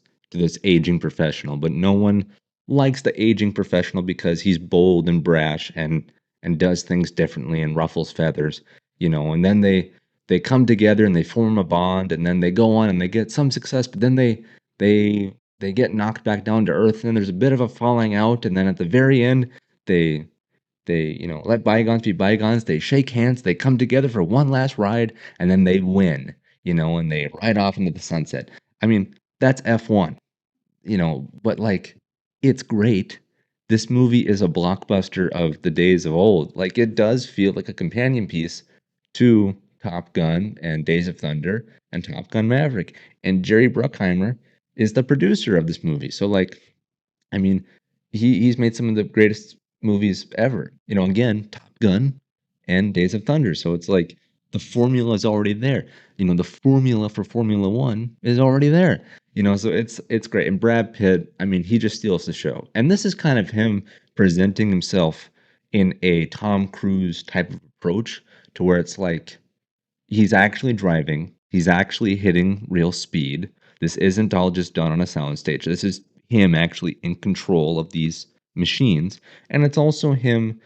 aging professional. But no one likes the aging professional because he's bold and brash and does things differently and ruffles feathers, And then they come together and they form a bond, and then they go on and they get some success, but then they they get knocked back down to earth, and then there's a bit of a falling out, and then at the very end, they let bygones be bygones. They shake hands, they come together for one last ride, and then they win, and they ride off into the sunset. I mean, that's F1, but like it's great. This movie is a blockbuster of the days of old. Like it does feel like a companion piece to Top Gun and Days of Thunder and Top Gun Maverick. And Jerry Bruckheimer is the producer of this movie. So like, I mean, he's made some of the greatest movies ever. Again, Top Gun and Days of Thunder. So it's like the formula is already there. The formula for Formula One is already there. So it's great. And Brad Pitt, I mean, he just steals the show. And this is kind of him presenting himself in a Tom Cruise type of approach, to where it's like he's actually driving, he's actually hitting real speed. This isn't all just done on a soundstage. This is him actually in control of these machines. And it's also him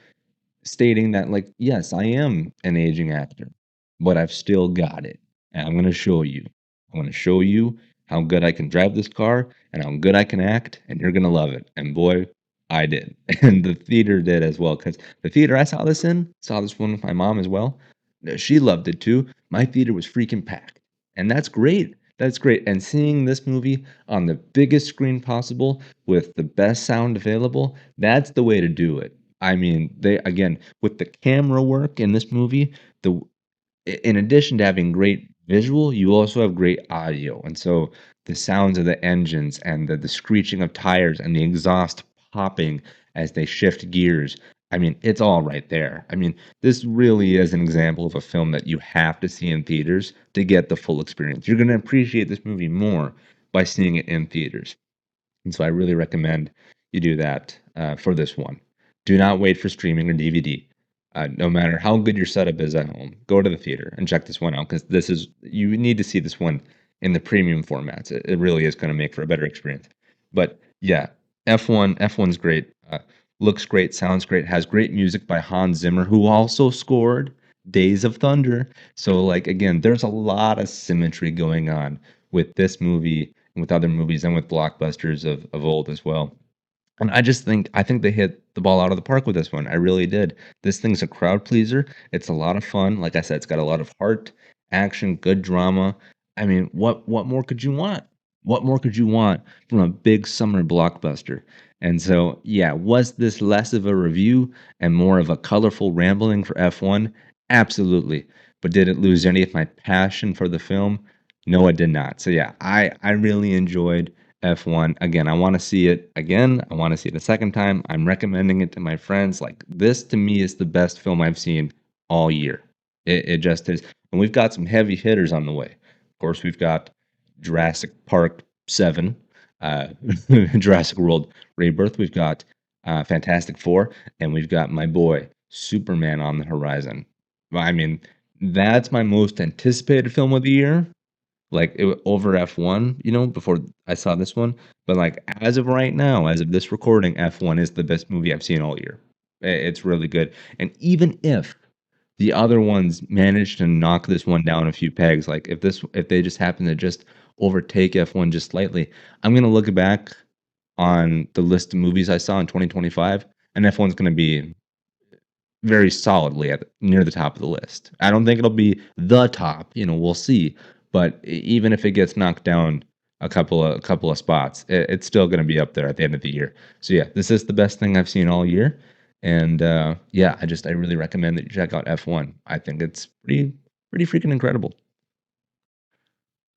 stating that, like, yes, I am an aging actor, but I've still got it. And I'm going to show you. I'm going to show you how good I can drive this car and how good I can act, and you're going to love it. And boy, I did. And the theater did as well, because the theater I saw this one with my mom as well. She loved it too. My theater was freaking packed. And that's great. That's great. And seeing this movie on the biggest screen possible with the best sound available, that's the way to do it. I mean, they again with the camera work in this movie, the in addition to having great visual, you also have great audio. And so the sounds of the engines and the screeching of tires and the exhaust popping as they shift gears. I mean, it's all right there. I mean, this really is an example of a film that you have to see in theaters to get the full experience. You're going to appreciate this movie more by seeing it in theaters. And so I really recommend you do that for this one. Do not wait for streaming or DVD. No matter how good your setup is at home, go to the theater and check this one out, because you need to see this one in the premium formats. It really is going to make for a better experience. But yeah, F1's great. Looks great, sounds great, has great music by Hans Zimmer, who also scored Days of Thunder. So like again, there's a lot of symmetry going on with this movie and with other movies and with blockbusters of old as well. And I think they hit the ball out of the park with this one. I really did. This thing's a crowd pleaser. It's a lot of fun. Like I said, it's got a lot of heart, action, good drama. I mean, what more could you want? What more could you want from a big summer blockbuster? And so, yeah, was this less of a review and more of a colorful rambling for F1? Absolutely. But did it lose any of my passion for the film? No, it did not. So yeah, I really enjoyed F1. Again, I want to see it again. I want to see it a second time. I'm recommending it to my friends. Like, this to me is the best film I've seen all year. It just is. And we've got some heavy hitters on the way. Of course, we've got Jurassic Park 7, uh, Jurassic World Rebirth. We've got Fantastic Four, and we've got my boy Superman on the horizon. I mean, that's my most anticipated film of the year, like over F1, before I saw this one. But like as of right now, as of this recording, F1 is the best movie I've seen all year. It's really good. And even if the other ones manage to knock this one down a few pegs, like if they just happen to just overtake F1 just slightly, I'm gonna look back on the list of movies I saw in 2025, and F1's gonna be very solidly at near the top of the list. I don't think it'll be the top, we'll see. But even if it gets knocked down a couple of spots, it's still going to be up there at the end of the year. So yeah, this is the best thing I've seen all year, and yeah, I really recommend that you check out F1. I think it's pretty freaking incredible.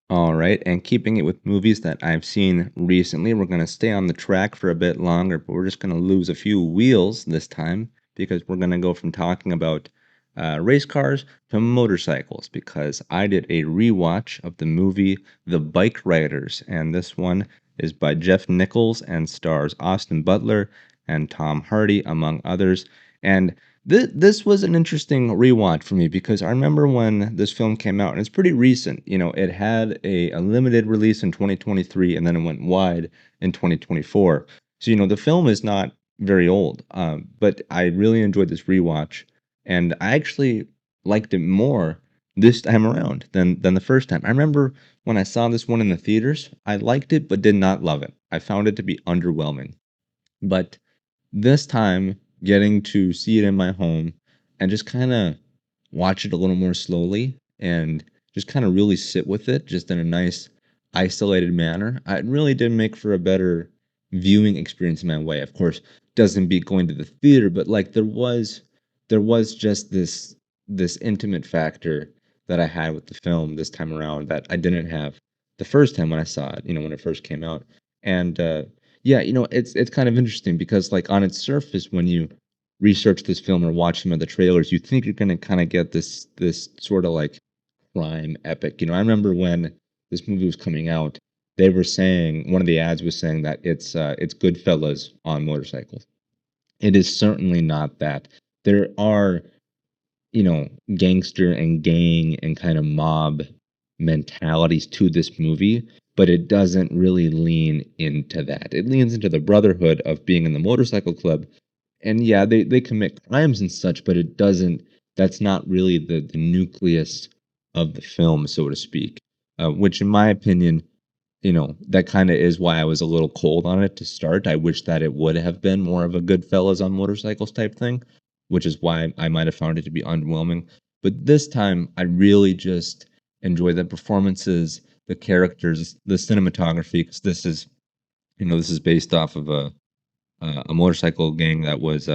All right, and keeping it with movies that I've seen recently, we're going to stay on the track for a bit longer, but we're just going to lose a few wheels this time because we're going to go from talking about race cars to motorcycles because I did a rewatch of the movie The Bikeriders, and this one is by Jeff Nichols and stars Austin Butler and Tom Hardy, among others. And this was an interesting rewatch for me because I remember when this film came out, and it's pretty recent. It had a limited release in 2023, and then it went wide in 2024. So, the film is not very old, but I really enjoyed this rewatch, and I actually liked it more this time around than the first time. I remember when I saw this one in the theaters, I liked it, but did not love it. I found it to be underwhelming. But this time, getting to see it in my home and just kind of watch it a little more slowly and just kind of really sit with it just in a nice isolated manner, it really did make for a better viewing experience in my way. Of course, doesn't beat going to the theater, but like there was just this intimate factor that I had with the film this time around that I didn't have the first time when I saw it, when it first came out. And yeah, it's kind of interesting because like on its surface, when you research this film or watch some of the trailers, you think you're gonna kind of get this sort of like crime epic. I remember when this movie was coming out, they were saying one of the ads was saying that it's Goodfellas on motorcycles. It is certainly not that. There are, gangster and gang and kind of mob mentalities to this movie, but it doesn't really lean into that. It leans into the brotherhood of being in the motorcycle club. And yeah, they commit crimes and such, but that's not really the nucleus of the film, so to speak. Which, in my opinion, that kind of is why I was a little cold on it to start. I wish that it would have been more of a Goodfellas on motorcycles type thing, which is why I might have found it to be underwhelming. But this time, I really just enjoyed the performances, the characters, the cinematography, because this is based off of a motorcycle gang that was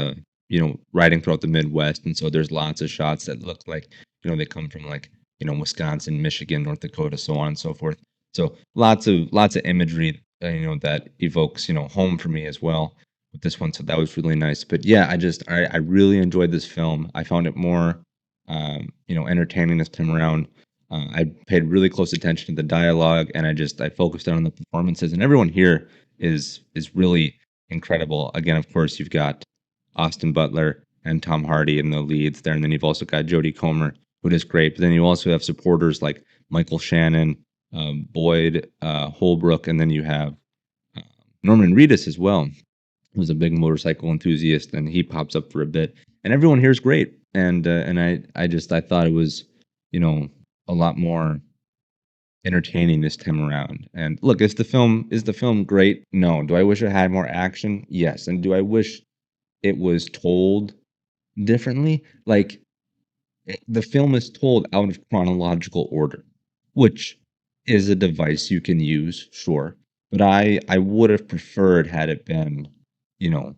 riding throughout the Midwest, and so there's lots of shots that look like they come from like Wisconsin, Michigan, North Dakota, so on and so forth. So lots of imagery that evokes home for me as well with this one. So that was really nice. But yeah, I really enjoyed this film. I found it more entertaining this time around. I paid really close attention to the dialogue, and I focused on the performances, and everyone here is really incredible. Again, of course, you've got Austin Butler and Tom Hardy in the leads there, and then you've also got Jodie Comer, who does great. But then you also have supporters like Michael Shannon, Boyd Holbrook, and then you have uh, Norman Reedus as well, who's a big motorcycle enthusiast, and he pops up for a bit, and everyone here is great. And I thought it was, you know, a lot more entertaining this time around. And look, is the film great? No. Do I wish it had more action? Yes. And do I wish it was told differently? Like the film is told out of chronological order, which is a device you can use, sure. But I would have preferred had it been,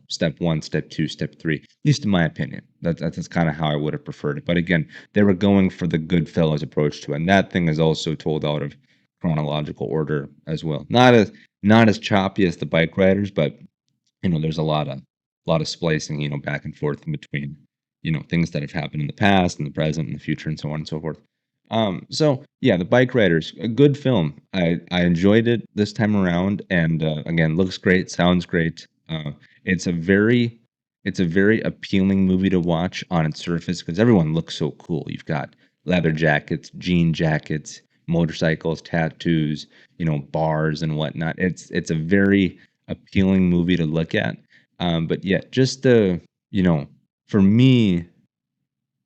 step one, step two, step three, at least in my opinion. That's kind of how I would have preferred it. But again, they were going for the Goodfellas approach to it. And that thing is also told out of chronological order as well. Not as choppy as the Bikeriders, but there's a lot of splicing, back and forth in between, things that have happened in the past and the present and the future and so on and so forth. So yeah, the Bikeriders, a good film. I enjoyed it this time around, and again, looks great, sounds great. It's a very it's a very appealing movie to watch on its surface because everyone looks so cool. You've got leather jackets, jean jackets, motorcycles, tattoos, bars and whatnot. It's a very appealing movie to look at. But yeah, just you know, for me,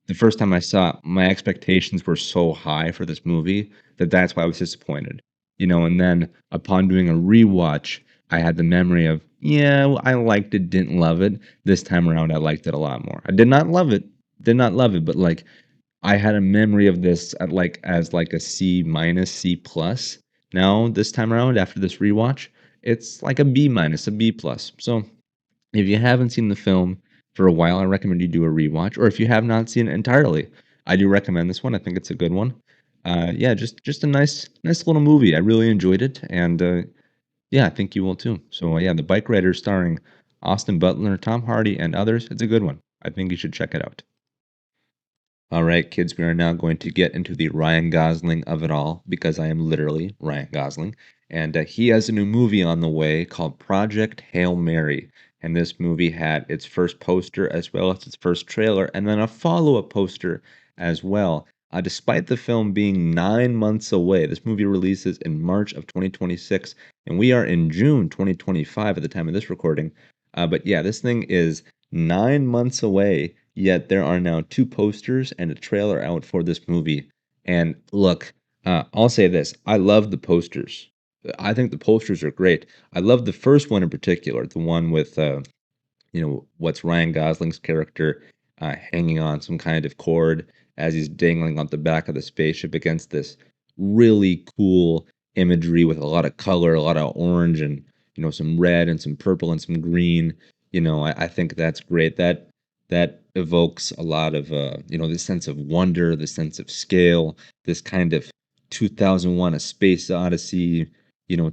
the first time I saw it, my expectations were so high for this movie that's why I was disappointed. And then upon doing a rewatch, I had the memory of, yeah, well, I liked it, didn't love it. This time around, I liked it a lot more. I did not love it, but like I had a memory of this at as a C minus, C plus. Now this time around, after this rewatch, it's like a B minus, a B plus. So if you haven't seen the film for a while, I recommend you do a rewatch. Or if you have not seen it entirely, I do recommend this one. I think it's a good one. Yeah, just a nice little movie. I really enjoyed it, and yeah, I think you will too. So yeah, The Bike Riders, starring Austin Butler, Tom Hardy, and others. It's a good one. I think you should check it out. All right, kids, we are now going to get into the Ryan Gosling of it all because I am literally Ryan Gosling. And he has a new movie on the way called Project Hail Mary. And this movie had its first poster as well as its first trailer, and then a follow up poster as well. Despite the film being 9 months away, this movie releases in March of 2026, and we are in June 2025 at the time of this recording. But yeah, this thing is 9 months away, yet there are now two posters and a trailer out for this movie. And look, I'll say this: I love the posters. I think the posters are great. I love the first one in particular, the one with what's Ryan Gosling's character hanging on some kind of cord as he's dangling on the back of the spaceship against this really cool imagery with a lot of color, a lot of orange and some red and some purple and some green. I think that's great. That evokes a lot of this sense of wonder, the sense of scale, this kind of 2001: A Space Odyssey,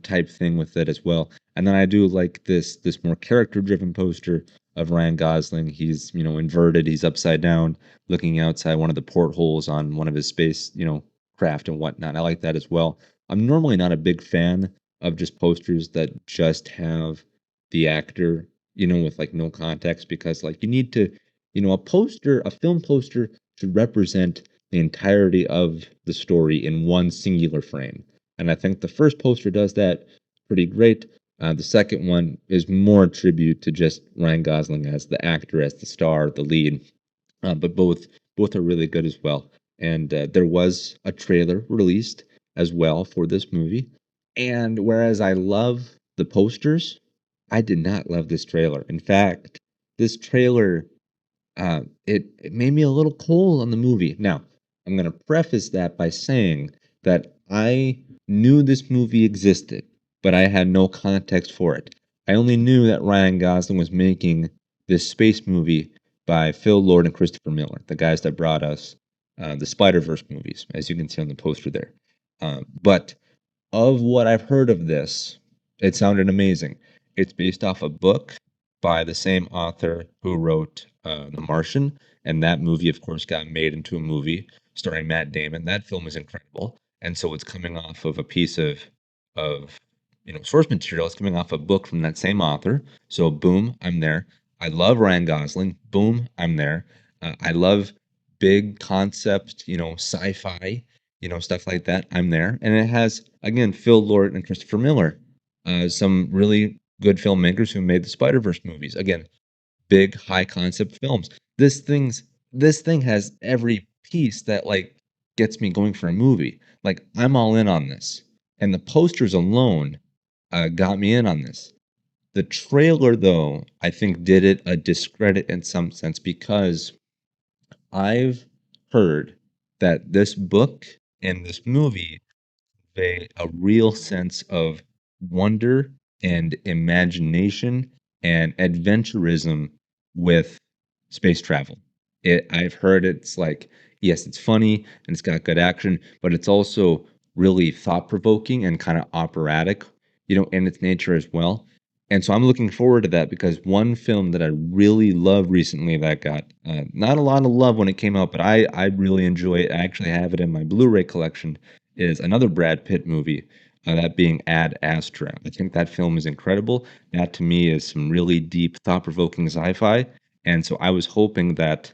type thing with it as well. And then I do like this more character-driven poster of Ryan Gosling. He's, inverted, he's upside down, looking outside one of the portholes on one of his space, craft and whatnot. I like that as well. I'm normally not a big fan of just posters that just have the actor, with like no context because like you need to, a film poster should represent the entirety of the story in one singular frame. And I think the first poster does that pretty great. The second one is more a tribute to just Ryan Gosling as the actor, as the star, the lead. But both are really good as well. And there was a trailer released as well for this movie. And whereas I love the posters, I did not love this trailer. In fact, this trailer it made me a little cold on the movie. Now, I'm going to preface that by saying that I knew this movie existed, but I had no context for it. I only knew that Ryan Gosling was making this space movie by Phil Lord and Christopher Miller, the guys that brought us the Spider-Verse movies, as you can see on the poster there. But of what I've heard of this, it sounded amazing. It's based off a book by the same author who wrote The Martian, and that movie, of course, got made into a movie starring Matt Damon. That film is incredible, and so it's coming off of a piece of source material. It's coming off a book from that same author. So boom, I'm there. I love Ryan Gosling. Boom, I'm there. I love big concept, sci-fi, stuff like that. I'm there. And it has, again, Phil Lord and Christopher Miller, some really good filmmakers who made the Spider-Verse movies. Again, big, high concept films. This thing has every piece that like gets me going for a movie. Like I'm all in on this. And the posters alone got me in on this. The trailer, though, I think did it a discredit in some sense because I've heard that this book and this movie convey a real sense of wonder and imagination and adventurism with space travel. I've heard it's like, yes, it's funny and it's got good action, but it's also really thought provoking and kind of operatic, in its nature as well. And so I'm looking forward to that because one film that I really love recently that got not a lot of love when it came out, but I really enjoy it. I actually have it in my Blu-ray collection. Is another Brad Pitt movie, that being Ad Astra. I think that film is incredible. That to me is some really deep, thought-provoking sci-fi. And so I was hoping that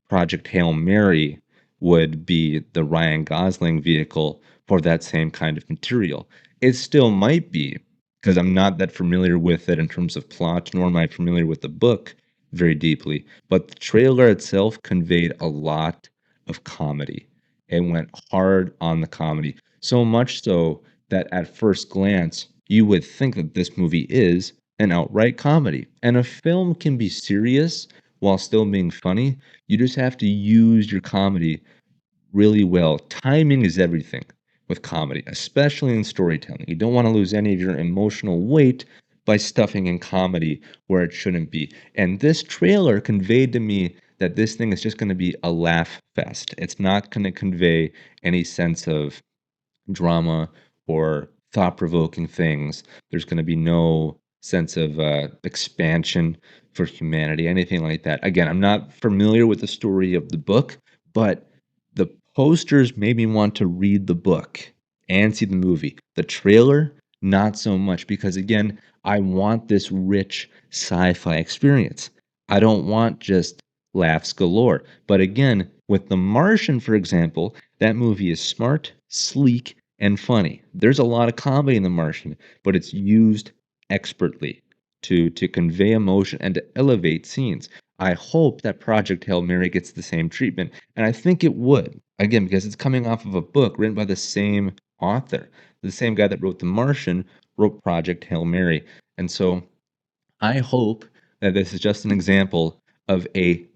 Project Hail Mary would be the Ryan Gosling vehicle for that same kind of material. It still might be, because I'm not that familiar with it in terms of plot, nor am I familiar with the book very deeply. But the trailer itself conveyed a lot of comedy. It went hard on the comedy, so much so that at first glance, you would think that this movie is an outright comedy. And a film can be serious while still being funny. You just have to use your comedy really well. Timing is everything with comedy, especially in storytelling. You don't want to lose any of your emotional weight by stuffing in comedy where it shouldn't be. And this trailer conveyed to me that this thing is just going to be a laugh fest. It's not going to convey any sense of drama or thought provoking things. There's going to be no sense of expansion for humanity, anything like that. Again, I'm not familiar with the story of the book, but the posters made me want to read the book and see the movie. The trailer, not so much, because again, I want this rich sci fi experience. I don't want just laughs galore. But again, with The Martian, for example, that movie is smart, sleek, and funny. There's a lot of comedy in The Martian, but it's used expertly to convey emotion and to elevate scenes. I hope that Project Hail Mary gets the same treatment, and I think it would. Again, because it's coming off of a book written by the same author. The same guy that wrote The Martian wrote Project Hail Mary. And so I hope that this is just an example of a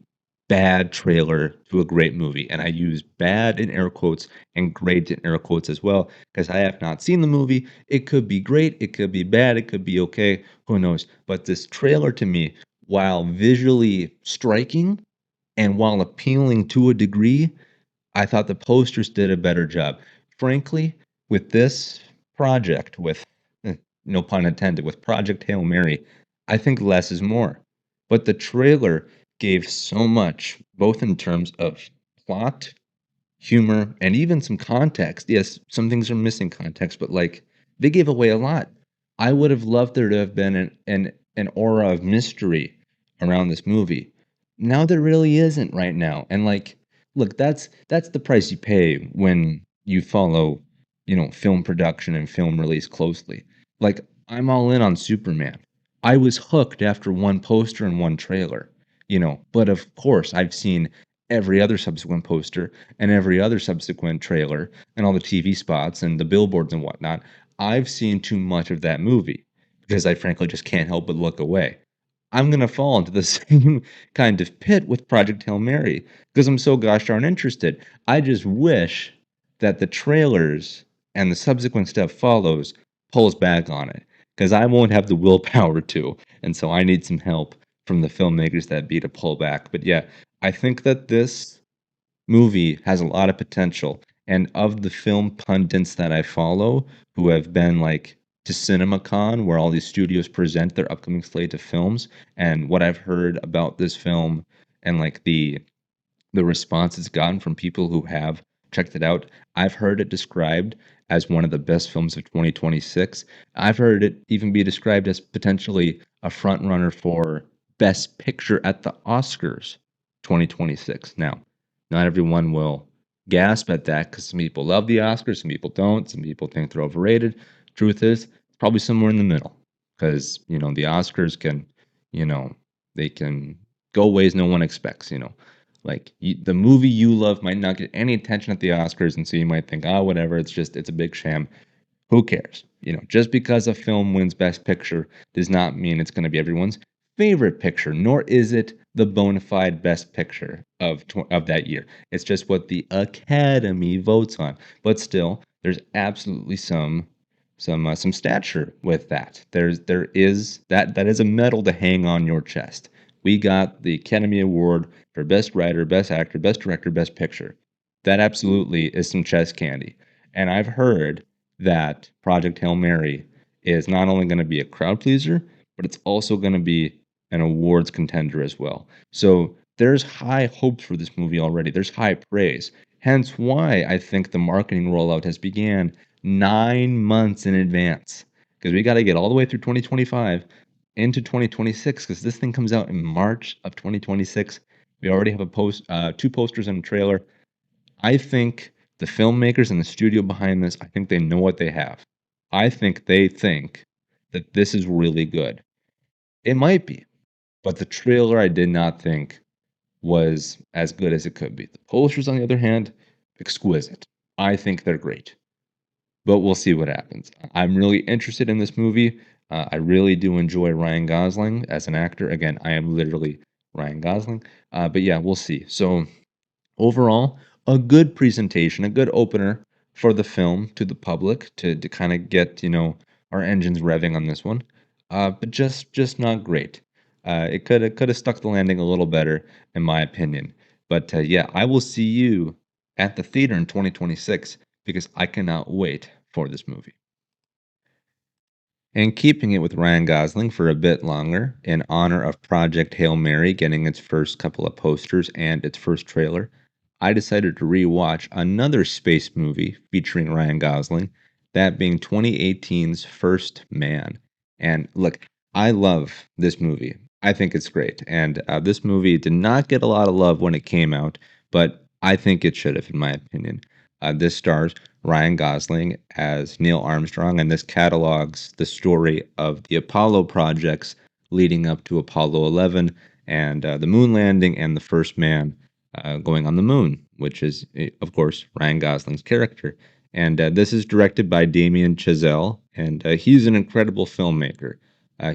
bad trailer to a great movie. And I use bad in air quotes and great in air quotes as well, because I have not seen the movie. It could be great, it could be bad, it could be okay, who knows. But this trailer to me, while visually striking and while appealing to a degree, I thought the posters did a better job. Frankly, with this project, with no pun intended, with Project Hail Mary, I think less is more. But the trailer gave so much, both in terms of plot, humor, and even some context. Yes, some things are missing context, but like they gave away a lot. I would have loved there to have been an aura of mystery around this movie. Now there really isn't right now. And like, look, that's the price you pay when you follow, film production and film release closely. Like, I'm all in on Superman. I was hooked after one poster and one trailer, but of course I've seen every other subsequent poster and every other subsequent trailer and all the TV spots and the billboards and whatnot. I've seen too much of that movie because I frankly just can't help but look away. I'm going to fall into the same kind of pit with Project Hail Mary because I'm so gosh darn interested. I just wish that the trailers and the subsequent stuff follows pulls back on it because I won't have the willpower to. And so I need some help from the filmmakers that be to pull back. But yeah, I think that this movie has a lot of potential. And of the film pundits that I follow who have been like to CinemaCon, where all these studios present their upcoming slate of films, and what I've heard about this film and like the response it's gotten from people who have checked it out, I've heard it described as one of the best films of 2026. I've heard it even be described as potentially a front runner for Best Picture at the Oscars 2026. Now, not everyone will gasp at that because some people love the Oscars, some people don't, some people think they're overrated. Truth is, it's probably somewhere in the middle because, the Oscars can, you know, they can go ways no one expects, Like the movie you love might not get any attention at the Oscars, and so you might think, oh, whatever, it's a big sham. Who cares? Just because a film wins Best Picture does not mean it's going to be everyone's favorite picture, nor is it the bona fide Best Picture of that year. It's just what the Academy votes on. But still, there's absolutely some stature with that. There is a medal to hang on your chest. We got the Academy Award for Best Writer, Best Actor, Best Director, Best Picture. That absolutely is some chest candy. And I've heard that Project Hail Mary is not only going to be a crowd pleaser, but it's also going to be an awards contender as well. So there's high hopes for this movie already. There's high praise. Hence why I think the marketing rollout has began 9 months in advance because we got to get all the way through 2025 into 2026 because this thing comes out in March of 2026. We already have two posters and a trailer. I think the filmmakers and the studio behind this, I think they know what they have. I think they think that this is really good. It might be, but the trailer I did not think was as good as it could be. The posters, on the other hand, exquisite. I think they're great, but we'll see what happens. I'm really interested in this movie. I really do enjoy Ryan Gosling as an actor. Again, I am literally Ryan Gosling. But yeah, we'll see. So overall, a good presentation, a good opener for the film to the public to kind of get our engines revving on this one, but just not great. It could have stuck the landing a little better, in my opinion. But yeah, I will see you at the theater in 2026 because I cannot wait for this movie. And keeping it with Ryan Gosling for a bit longer, in honor of Project Hail Mary getting its first couple of posters and its first trailer, I decided to rewatch another space movie featuring Ryan Gosling, that being 2018's First Man. And look, I love this movie. I think it's great. And this movie did not get a lot of love when it came out, but I think it should have, in my opinion. This stars Ryan Gosling as Neil Armstrong, and this catalogs the story of the Apollo projects leading up to Apollo 11 and the moon landing and the first man going on the moon, which is, of course, Ryan Gosling's character. And this is directed by Damien Chazelle, and he's an incredible filmmaker.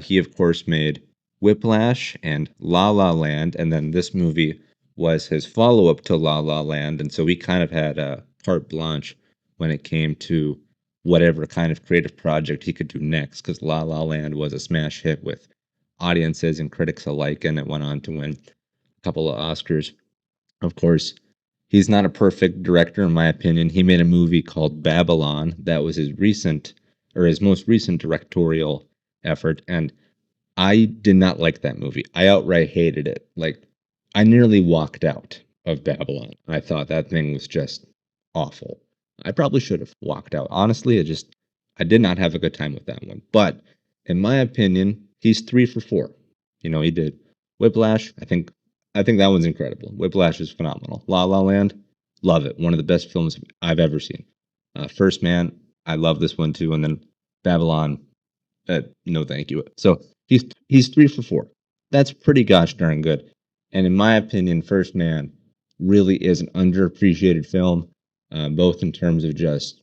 He, of course, made Whiplash and La La Land, and then this movie was his follow up to La La Land, and so we kind of had carte blanche when it came to whatever kind of creative project he could do next, because La La Land was a smash hit with audiences and critics alike, and it went on to win a couple of Oscars. Of course, he's not a perfect director, in my opinion. He made a movie called Babylon that was his most recent directorial effort, and I did not like that movie. I outright hated it. Like, I nearly walked out of Babylon. I thought that thing was just awful. I probably should have walked out. Honestly, I did not have a good time with that one. But in my opinion, he's 3 for 4. He did Whiplash. I think that one's incredible. Whiplash is phenomenal. La La Land, love it. One of the best films I've ever seen. First Man, I love this one too. And then Babylon, no thank you. So he's 3 for 4. That's pretty gosh darn good. And in my opinion, First Man really is an underappreciated film, both in terms of just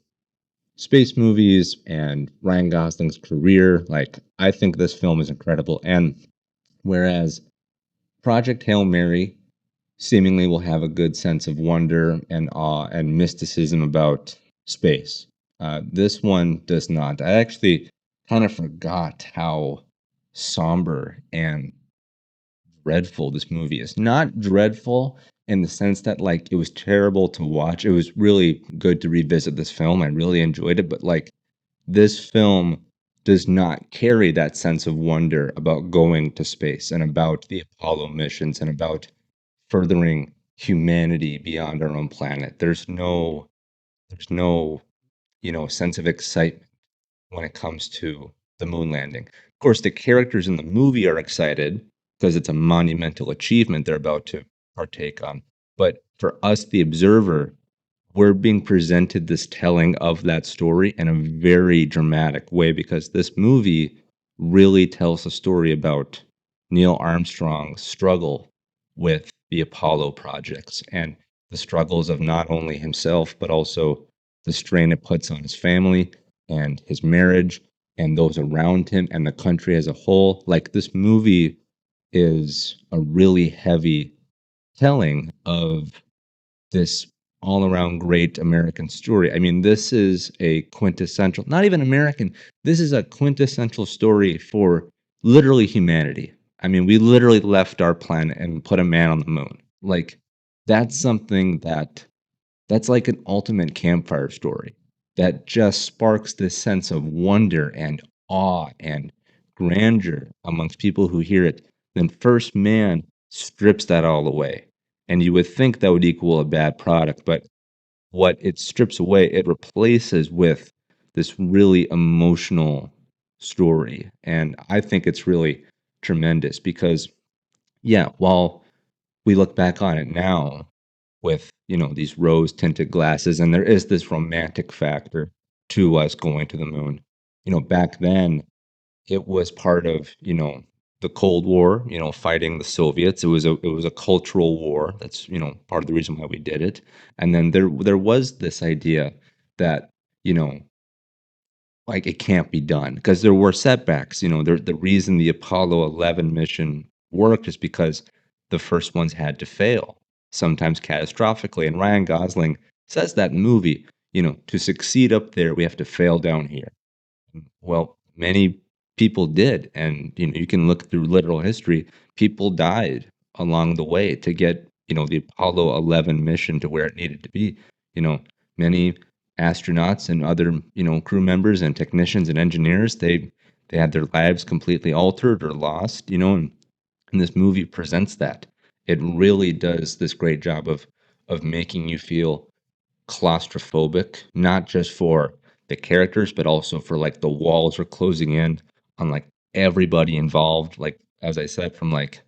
space movies and Ryan Gosling's career. Like, I think this film is incredible. And whereas Project Hail Mary seemingly will have a good sense of wonder and awe and mysticism about space, this one does not. I actually kind of forgot how somber and dreadful this movie is. Not dreadful in the sense that like it was terrible to watch. It was really good to revisit this film. I really enjoyed it, but like this film does not carry that sense of wonder about going to space and about the Apollo missions and about furthering humanity beyond our own planet. There's no sense of excitement when it comes to the moon landing. Of course, the characters in the movie are excited because it's a monumental achievement they're about to partake on. But for us, the observer, we're being presented this telling of that story in a very dramatic way because this movie really tells a story about Neil Armstrong's struggle with the Apollo projects and the struggles of not only himself, but also the strain it puts on his family and his marriage and those around him and the country as a whole. Like, this movie is a really heavy telling of this all around great American story. I mean, this is a quintessential, not even American, this is a quintessential story for literally humanity. I mean, we literally left our planet and put a man on the moon. Like, that's something that's like an ultimate campfire story that just sparks this sense of wonder and awe and grandeur amongst people who hear it. Then First Man strips that all away. And you would think that would equal a bad product, but what it strips away, it replaces with this really emotional story. And I think it's really tremendous because, yeah, while we look back on it now with, these rose tinted glasses, and there is this romantic factor to us going to the moon. Back then, it was part of, the Cold War, fighting the Soviets. It was a cultural war. That's, part of the reason why we did it. And then there was this idea that, you know, like, it can't be done because there were setbacks. The reason the Apollo 11 mission worked is because the first ones had to fail, sometimes catastrophically. And Ryan Gosling says that in the movie, to succeed up there, we have to fail down here. Well, many people did, and you can look through literal history. People died along the way to get the Apollo 11 mission to where it needed to be. You know, many astronauts and other crew members and technicians and engineers, they had their lives completely altered or lost. And this movie presents that. It really does this great job of making you feel claustrophobic, not just for the characters, but also for like the walls are closing in on like everybody involved. Like, as I said, from like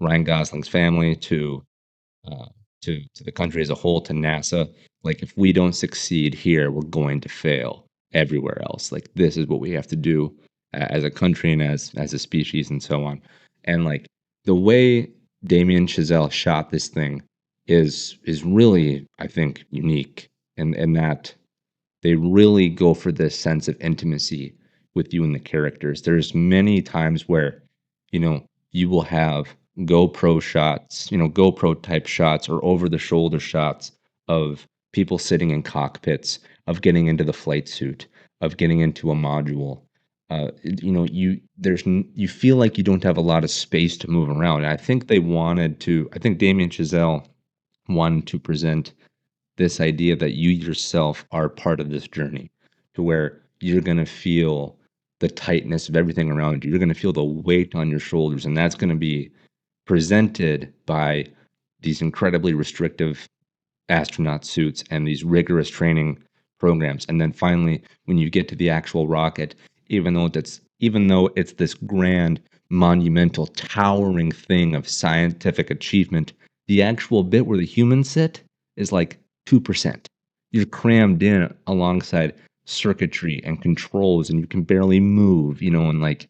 Ryan Gosling's family uh, to the country as a whole to NASA. Like, if we don't succeed here, we're going to fail everywhere else. Like, this is what we have to do as a country and as a species and so on. And like the way Damien Chazelle shot this thing is really, I think, unique, and that they really go for this sense of intimacy with you and the characters. There's many times where, you will have GoPro shots, GoPro type shots or over the shoulder shots of people sitting in cockpits, of getting into the flight suit, of getting into a module. You feel like you don't have a lot of space to move around. And I think Damien Chazelle wanted to present this idea that you yourself are part of this journey, to where you're going to feel the tightness of everything around you. You're going to feel the weight on your shoulders, and that's going to be presented by these incredibly restrictive astronaut suits and these rigorous training programs. And then finally, when you get to the actual rocket, even though it's this grand, monumental, towering thing of scientific achievement, the actual bit where the humans sit is like 2%. You're crammed in alongside circuitry and controls, and you can barely move, and like,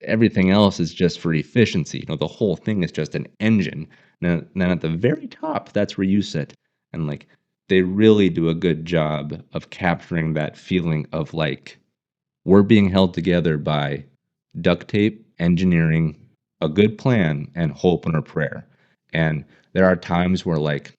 everything else is just for efficiency. The whole thing is just an engine. Now, then at the very top, that's where you sit. And like, they really do a good job of capturing that feeling of like, we're being held together by duct tape, engineering, a good plan, and hope and a prayer. And there are times where, like,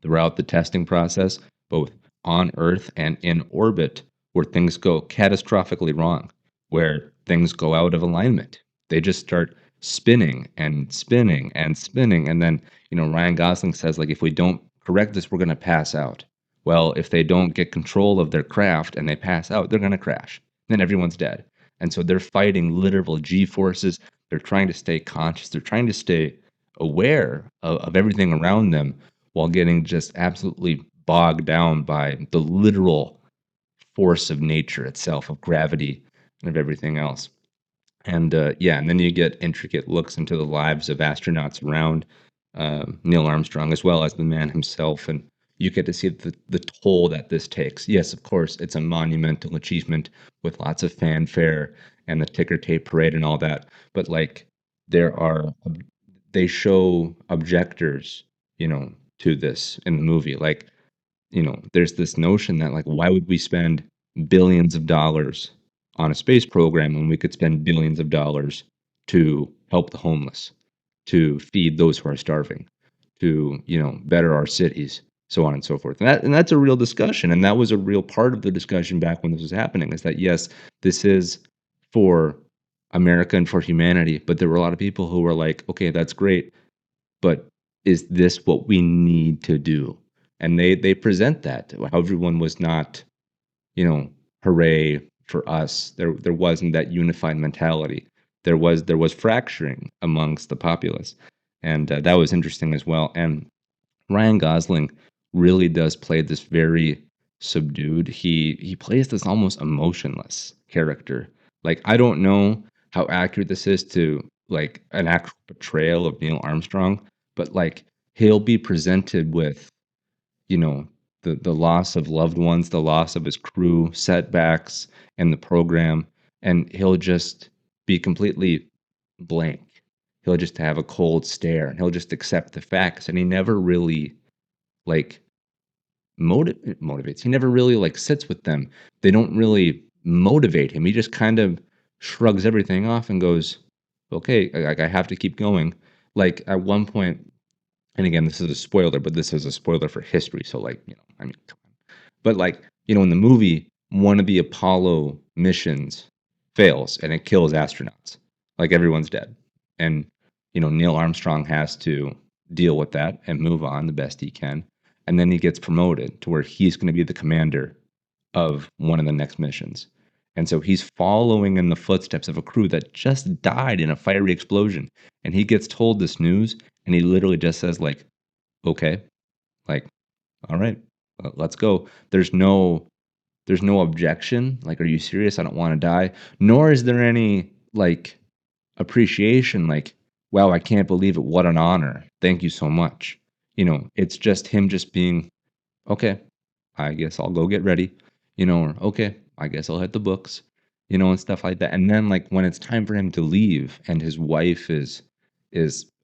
throughout the testing process, both on Earth and in orbit, where things go catastrophically wrong, where things go out of alignment. They just start spinning and spinning and spinning. And then, Ryan Gosling says, like, if we don't correct this, we're going to pass out. Well, if they don't get control of their craft and they pass out, they're going to crash. Then everyone's dead. And so they're fighting literal G forces. They're trying to stay conscious. They're trying to stay aware of everything around them while getting just absolutely bogged down by the literal force of nature itself, of gravity, and of everything else. And yeah, and then you get intricate looks into the lives of astronauts around Neil Armstrong, as well as the man himself. And you get to see the toll that this takes. Yes, of course, it's a monumental achievement with lots of fanfare and the ticker tape parade and all that. But like, there are they show objectors, to this in the movie. Like, there's this notion that like, why would we spend billions of dollars on a space program when we could spend billions of dollars to help the homeless, to feed those who are starving, to, better our cities, so on and so forth. And that's a real discussion. And that was a real part of the discussion back when this was happening, is that yes, this is for America and for humanity, but there were a lot of people who were like, okay, that's great, but is this what we need to do? And they present that how everyone was not, hooray for us. There wasn't that unified mentality. There was fracturing amongst the populace, and that was interesting as well. And Ryan Gosling really does play this very subdued. He plays this almost emotionless character. Like, I don't know how accurate this is to like an actual portrayal of Neil Armstrong, but like, he'll be presented with, you know, the loss of loved ones, the loss of his crew, setbacks and the program, and he'll just be completely blank. He'll just have a cold stare and he'll just accept the facts, and he never really like motivates. He never really like sits with them. They don't really motivate him. He just kind of shrugs everything off and goes, "Okay, I have to keep going." Like at one point, and again, this is a spoiler, but this is a spoiler for history. So like, I mean, come on. But like, in the movie, one of the Apollo missions fails and it kills astronauts. Like everyone's dead. And, Neil Armstrong has to deal with that and move on the best he can. And then he gets promoted to where he's going to be the commander of one of the next missions. And so he's following in the footsteps of a crew that just died in a fiery explosion. And he gets told this news and he literally just says like, okay, like, all right, let's go. There's no objection. Like, are you serious? I don't want to die. Nor is there any like appreciation. Like, wow, I can't believe it. What an honor. Thank you so much. It's just him just being, okay, I guess I'll go get ready, or okay, I guess I'll hit the books, and stuff like that. And then like when it's time for him to leave and his wife is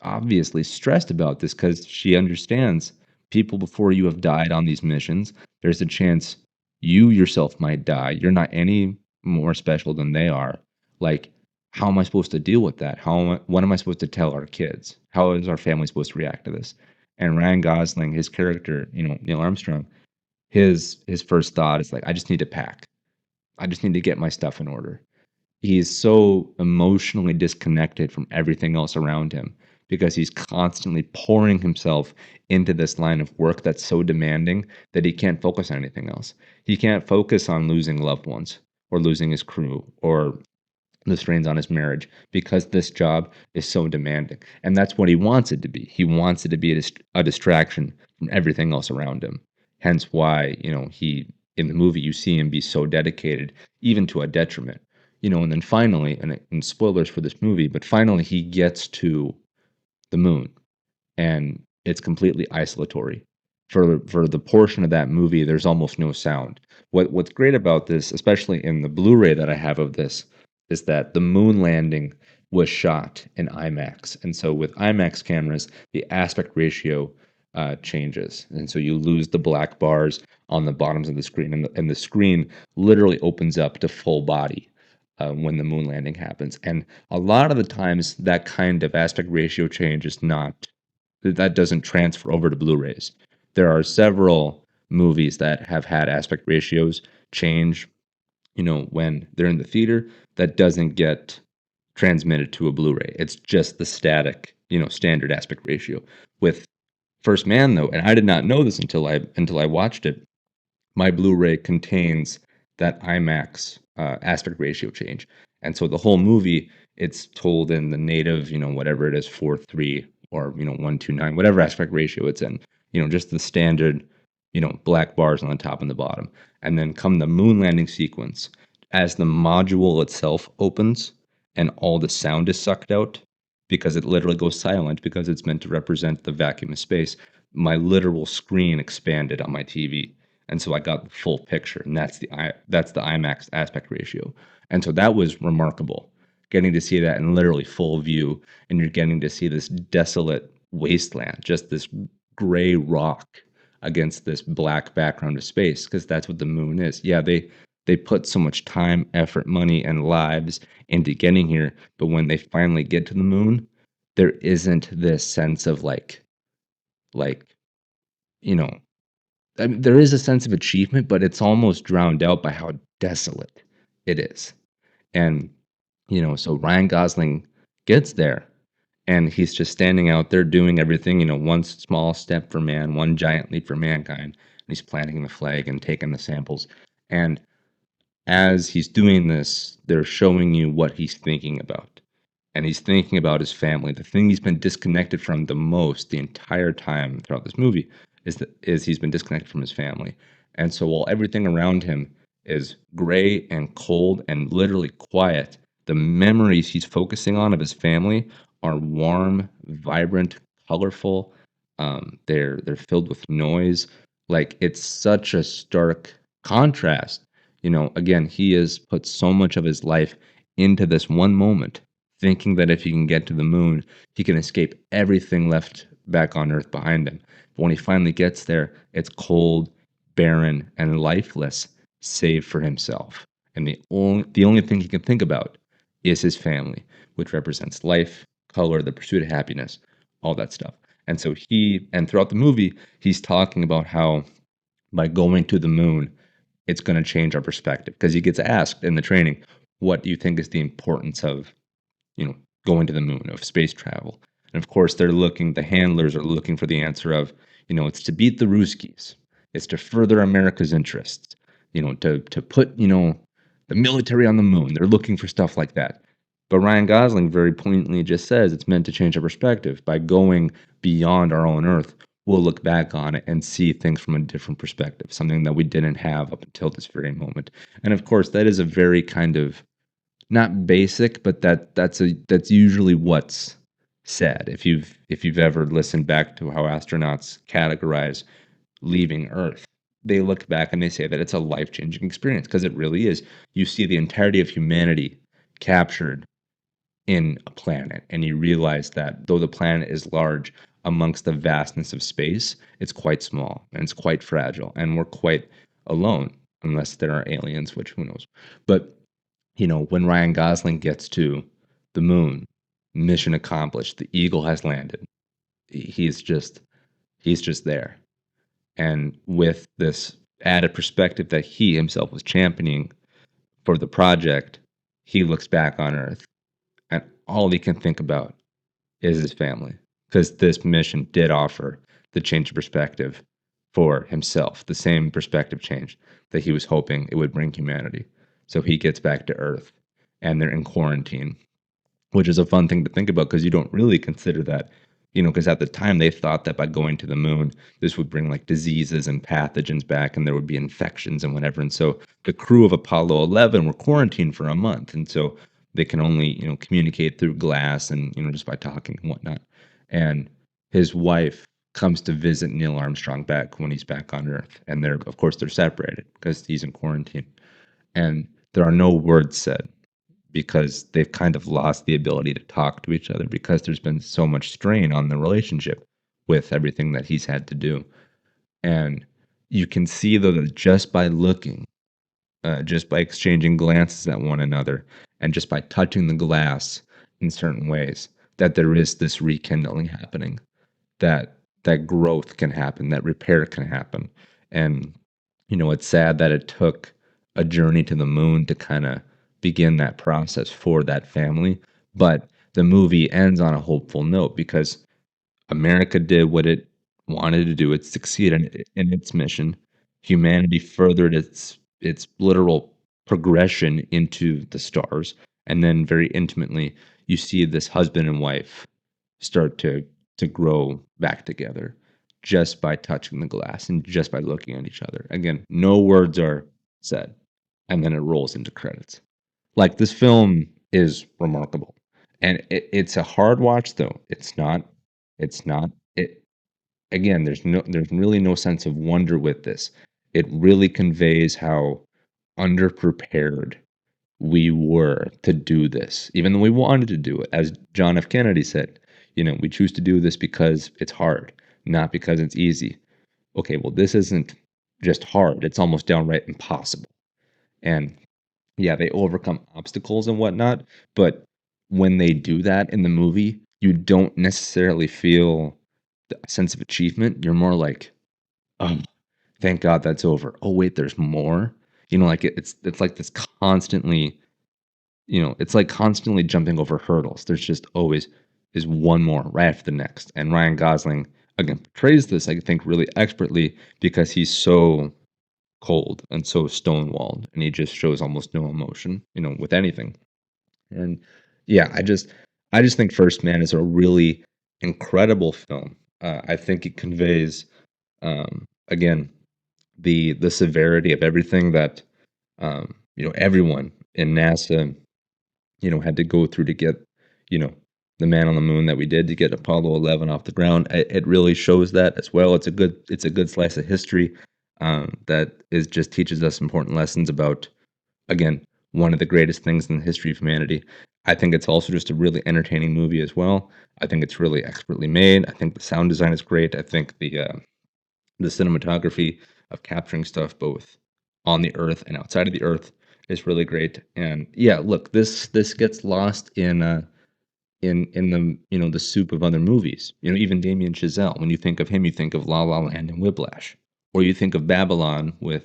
obviously stressed about this because she understands people before you have died on these missions. There's a chance you yourself might die. You're not any more special than they are. Like, how am I supposed to deal with that? What am I supposed to tell our kids? How is our family supposed to react to this? And Ryan Gosling, his character, Neil Armstrong, his first thought is like, I just need to pack. I just need to get my stuff in order. He is so emotionally disconnected from everything else around him because he's constantly pouring himself into this line of work that's so demanding that he can't focus on anything else. He can't focus on losing loved ones or losing his crew or the strains on his marriage because this job is so demanding. And that's what he wants it to be. He wants it to be a distraction from everything else around him. Hence why, he in the movie you see him be so dedicated, even to a detriment. And then finally, and spoilers for this movie, but finally he gets to the moon and it's completely isolatory. For the portion of that movie, there's almost no sound. What's great about this, especially in the Blu-ray that I have of this, is that the moon landing was shot in IMAX, and so with IMAX cameras, the aspect ratio changes, and so you lose the black bars on the bottoms of the screen, and the screen literally opens up to full body when the moon landing happens. And a lot of the times, that kind of aspect ratio change is not that doesn't transfer over to Blu-rays. There are several movies that have had aspect ratios change, when they're in the theater, that doesn't get transmitted to a Blu-ray. It's just the static, standard aspect ratio. With First Man though, and I did not know this until I watched it, my Blu-ray contains that IMAX aspect ratio change. And so the whole movie, it's told in the native, whatever it is, 4:3 or 1:9, whatever aspect ratio it's in. Just the standard, black bars on the top and the bottom. And then come the moon landing sequence, as the module itself opens and all the sound is sucked out because it literally goes silent because it's meant to represent the vacuum of space. my literal screen expanded on my TV, and so I got the full picture, and that's the IMAX aspect ratio, and so that was remarkable, getting to see that in literally full view, and you're getting to see this desolate wasteland, just this gray rock against this black background of space, because that's what the moon is. Yeah, they put so much time, effort, money, and lives into getting here, but when they finally get to the moon, there isn't this sense of like you know, I mean, there is a sense of achievement, but it's almost drowned out by how desolate it is. And so Ryan Gosling gets there, and he's just standing out there doing everything, one small step for man, one giant leap for mankind. And he's planting the flag and taking the samples. And as he's doing this, they're showing you what he's thinking about. And he's thinking about his family. The thing he's been disconnected from the most the entire time throughout this movie is he's been disconnected from his family. And so while everything around him is gray and cold and literally quiet, the memories he's focusing on of his family are warm, vibrant, colorful. They're filled with noise. Like, it's such a stark contrast. Again, he has put so much of his life into this one moment, thinking that if he can get to the moon, he can escape everything left back on Earth behind him. But when he finally gets there, it's cold, barren, and lifeless, save for himself. And the only thing he can think about is his family, which represents life, color, the pursuit of happiness, all that stuff. And so and throughout the movie, he's talking about how by going to the moon, it's going to change our perspective. Because he gets asked in the training, what do you think is the importance of you know, going to the moon, of space travel? And of course, the handlers are looking for the answer of, it's to beat the Ruskies. It's to further America's interests, to put, the military on the moon. They're looking for stuff like that. But Ryan Gosling very poignantly just says it's meant to change our perspective. By going beyond our own Earth, we'll look back on it and see things from a different perspective, something that we didn't have up until this very moment. And of course, that is a very kind of not basic, but that's usually what's said. If you've ever listened back to how astronauts categorize leaving Earth, they look back and they say that it's a life-changing experience, because it really is. You see the entirety of humanity captured in a planet, and you realize that though the planet is large, amongst the vastness of space, it's quite small and it's quite fragile, and we're quite alone, unless there are aliens, which who knows. But when Ryan Gosling gets to the moon, mission accomplished. The Eagle has landed. He's just he's just there. And with this added perspective that he himself was championing for the project, he looks back on Earth, and all he can think about is his family. Because this mission did offer the change of perspective for himself, the same perspective change that he was hoping it would bring humanity. So he gets back to Earth, and they're in quarantine, which is a fun thing to think about, because you don't really consider that, because at the time they thought that by going to the moon, this would bring like diseases and pathogens back, and there would be infections and whatever. And so the crew of Apollo 11 were quarantined for a month. And so they can only, communicate through glass and, just by talking and whatnot. And his wife comes to visit Neil Armstrong back when he's back on Earth. And of course, they're separated because he's in quarantine. And there are no words said, because they've kind of lost the ability to talk to each other, because there's been so much strain on the relationship with everything that he's had to do. And you can see, though, that just by looking, just by exchanging glances at one another, and just by touching the glass in certain ways, that there is this rekindling happening, that growth can happen, that repair can happen. And it's sad that it took a journey to the moon to kind of begin that process for that family. But the movie ends on a hopeful note, because America did what it wanted to do. It succeeded in its mission. Humanity furthered its literal progression into the stars. And then very intimately, you see this husband and wife start to grow back together, just by touching the glass and just by looking at each other. Again, no words are said, and then it rolls into credits. Like, this film is remarkable, and it's a hard watch, though. It's not. It. again, there's really no sense of wonder with this. It really conveys how underprepared we were to do this, even though we wanted to do it. As John F. Kennedy said, we choose to do this because it's hard, not because it's easy. Okay, well, this isn't just hard, it's almost downright impossible. And yeah, they overcome obstacles and whatnot, but when they do that in the movie, you don't necessarily feel a sense of achievement. You're more like, oh, thank God that's over. Oh, wait, there's more. Like it's like this constantly, it's like constantly jumping over hurdles. There's just always is one more right after the next. And Ryan Gosling again portrays this, I think, really expertly because he's so cold and so stonewalled, and he just shows almost no emotion, with anything. And yeah, I just think First Man is a really incredible film. I think it conveys, again, the severity of everything that everyone in NASA had to go through to get, you know, the man on the moon that we did to get Apollo 11 off the ground. It really shows that as well. It's a good slice of history that is just teaches us important lessons about, again, one of the greatest things in the history of humanity. I think it's also just a really entertaining movie as well. I think it's really expertly made. I think the sound design is great. I think the cinematography of capturing stuff both on the earth and outside of the earth is really great. And yeah, look, this gets lost in the the soup of other movies. Even Damien Chazelle. When you think of him, you think of La La Land and Whiplash, or you think of Babylon with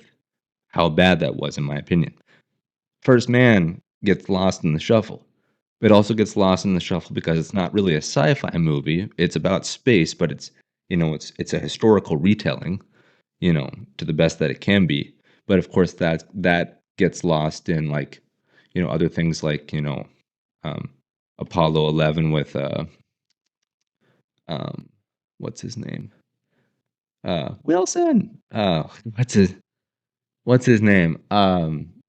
how bad that was, in my opinion. First Man gets lost in the shuffle. It also gets lost in the shuffle because it's not really a sci-fi movie. It's about space, but it's a historical retelling, to the best that it can be. But of course, that gets lost in, like, other things like, um, Apollo 11 with um, what's his name? Wilson. What's his name?